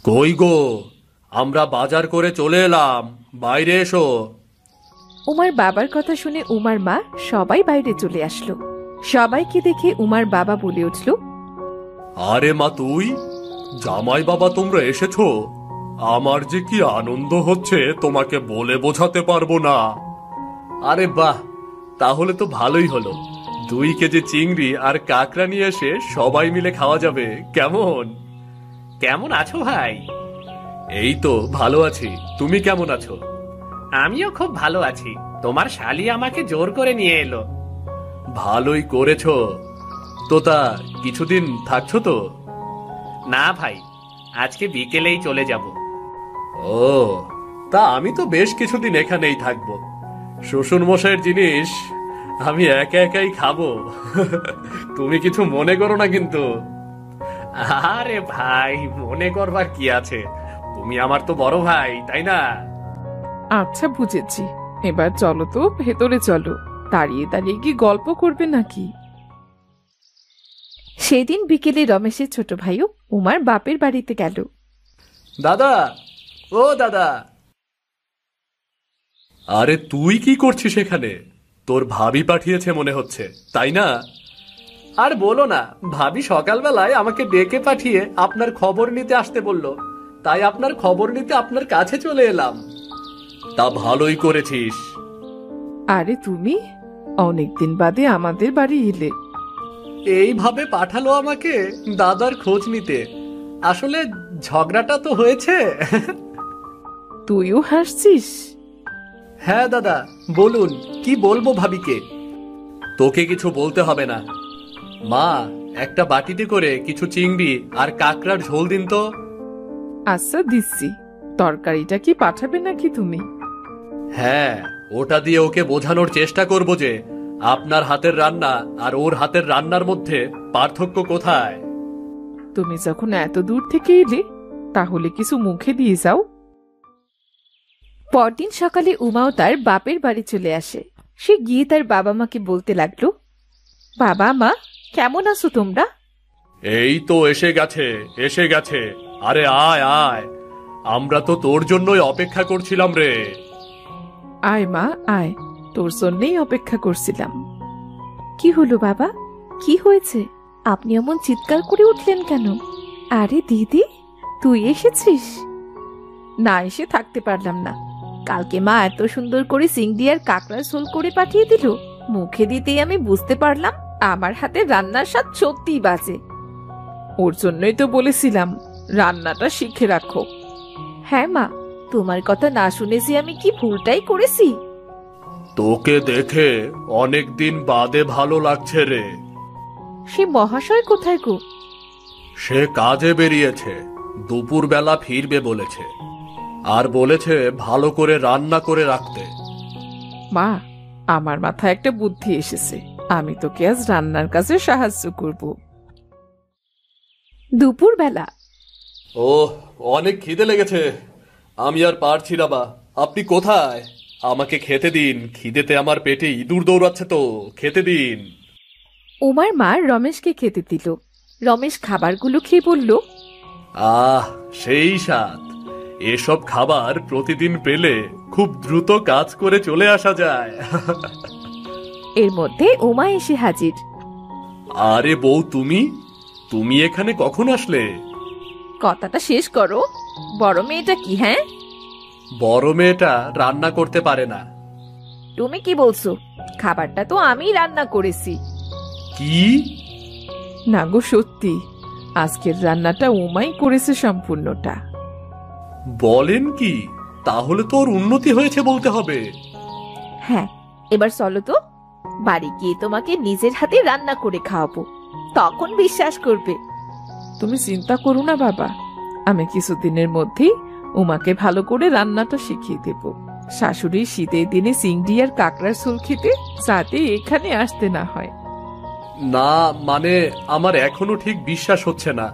কই গো, আমরা বাজার করে চলে এলাম, বাইরে এসো। উমার বাবার কথা শুনে উমার মা সবাই বাইরে চলে আসলো। সবাইকে দেখে উমার বাবা বলে উঠল, আরে মা তুই, জামাই বাবা তোমরা এসেছো, আমার যে কি আনন্দ হচ্ছে তোমাকে বলে বোঝাতে পারবো না। আরে বাহ, তাহলে তো ভালোই হলো। 2 কেজি চিংড়ি আর কাকড়া নিয়ে এসে সবাই মিলে খাওয়া যাবে। কেমন কেমন আছো ভাই? এই তো ভালো আছি, তুমি কেমন আছো? আমিও খুব ভালো আছি। তোমার শালি আমাকে জোর করে নিয়ে এলো। ভালোই করেছো। তোতা, কিছুদিন থাকছো তো? না ভাই, আজকে বিকেলেই চলে যাব। ও, তা আমি তো বেশ কিছুদিন এখানেই থাকবো। শ্বশুর মশাইয়ের জিনিস আমি একা একাই খাবো। তুমি কিছু মনে করো না কিন্তু। আরে ভাই, মনে করবার কি আছে, তুমি আমার তো বড় ভাই, তাই না? আচ্ছা বুঝেছি, এবার চলো তো ভেতরে চলো। দাঁড়িয়ে দাঁড়িয়ে কি গল্প করবে নাকি? সেদিন বিকেলে রমেশের ছোট ভাইও উমার বাপের বাড়িতে গেল। দাদা, ও দাদা। আরে তুই কি করছিস এখানে? তোর ভাবি পাঠিয়েছে মনে হচ্ছে, তাই না? আর বলো না, ভাবি সকালবেলায় আমাকে ডেকে পাঠিয়ে আপনার খবর নিতে আসতে বলল, তাই আপনার খবর নিতে আপনার কাছে চলে এলাম। তা ভালোই করেছিস। আরে তুমি অনেকদিন বাদে আমাদের বাড়ি এলে। এইভাবে পাঠালো আমাকে দাদার খোঁজ নিতে। আসলে ঝগড়াটা তো হয়েছে। তুইও হাসছিস? হ্যাঁ দাদা, বলুন কি বলবো ভাবিকে। তোকে কিছু বলতে হবে না। মা, একটা বাটিতে করে কিছু চিংড়ি আর কাকড়ার ঝোল দিন তো। আচ্ছা দিচ্ছি। তরকারিটা কি পাঠাবে নাকি তুমি? হ্যাঁ, ওটা দিয়ে ওকে বোঝানোর চেষ্টা করব যে আপনার হাতের রান্না আর ওর হাতের রান্নার মধ্যে পার্থক্য কোথায়। তুমি যখন এত দূর থেকে এলে তাহলে কিছু মুখে দিয়ে যাও। পরদিন সকালে উমাও তার বাপের বাড়ি চলে আসে। সে গিয়ে তার বাবা মাকে বলতে লাগলো, বাবা মা, কেমন আছো তোমরা? এই তো এসে গেছে, এসে গেছে। আরে আয় আয়, আমরা তো তোর জন্যই অপেক্ষা করছিলাম রে। আয় মা আয়, তোর জন্যই অপেক্ষা করছিলাম। কি হলো বাবা, কি হয়েছে? আপনি এমন চিৎকার করে উঠলেন কেন? আরে দিদি, তুই এসেছিস? না এসে থাকতে পারলাম না। কালকে মা এত সুন্দর করে চিংড়ি আর কাকড়ার ঝোল করে পাঠিয়ে দিল, মুখে দিতেই আমি বুঝতে পারলাম আমার হাতে রান্নার স্বাদ সত্যিই বাজে। ওর জন্যই তো বলেছিলাম রান্নাটা শিখে রাখো। হ্যাঁ মা, তোমার কথা না শুনে যে আমি কি ভুলটাই করেছি। তোকে দেখে অনেক দিন বাদে ভালো লাগছে রে। সে মহাশয় কোথায় গো? সে কাজে বেরিয়েছে, দুপুরবেলা ফিরবে বলেছে, আর বলেছে ভালো করে রান্না করে রাখতে। মা, আমার মাথায় একটা বুদ্ধি এসেছে, আমি তোকে আজ রান্নার কাজে সাহায্য করব। দুপুরবেলা। ও, অনেক খিদে লেগেছে, আমি আর পারছি না। বা আপনি কোথায়? আমাকে খেতে দিন, খিদেতে আমার পেটে ইঁদুর দৌড়াচ্ছে, তো খেতে দিন। উমার মা রমেশকে খেতে দিল। রমেশ খাবারগুলো খেয়ে বলল, আহ, সেই স্বাদ! এসব খাবার প্রতিদিন পেলে খুব দ্রুত কাজ করে চলে আসা যায়। এর মধ্যে উমা এসে হাজির। আরে বউ, তুমি তুমি এখানে কখন আসলে? কথাটা শেষ করো। বড় মেয়েটা কি? হ্যাঁ, বড় মেয়েটা রান্না করতে পারে না। তুমি কি বলছো? খাবারটা তো আমি রান্না করেছি। কি? না গো, সত্যি আজকের রান্নাটা উমাই করেছে সম্পূর্ণটা। বলেন কি? তাহলে তো ওর উন্নতি হয়েছে বলতে হবে। হ্যাঁ, এবার চলো তো, বাড়ি গিয়ে তোমাকে নিজের হাতে রান্না করে খাওয়াবো, তখন বিশ্বাস করবে। তুমি চিন্তা করো না বাবা, আমি কিছুদিনের মধ্যেই উমাকে ভালো করে রান্নাটা শিখিয়ে দেব। শাশুড়ি শীতের দিনে চিংড়ি আর কাঁকড়ার ঝোল খেতে যাতে এখানে আসতে না হয়। না, মানে আমার এখনো ঠিক বিশ্বাস হচ্ছে না।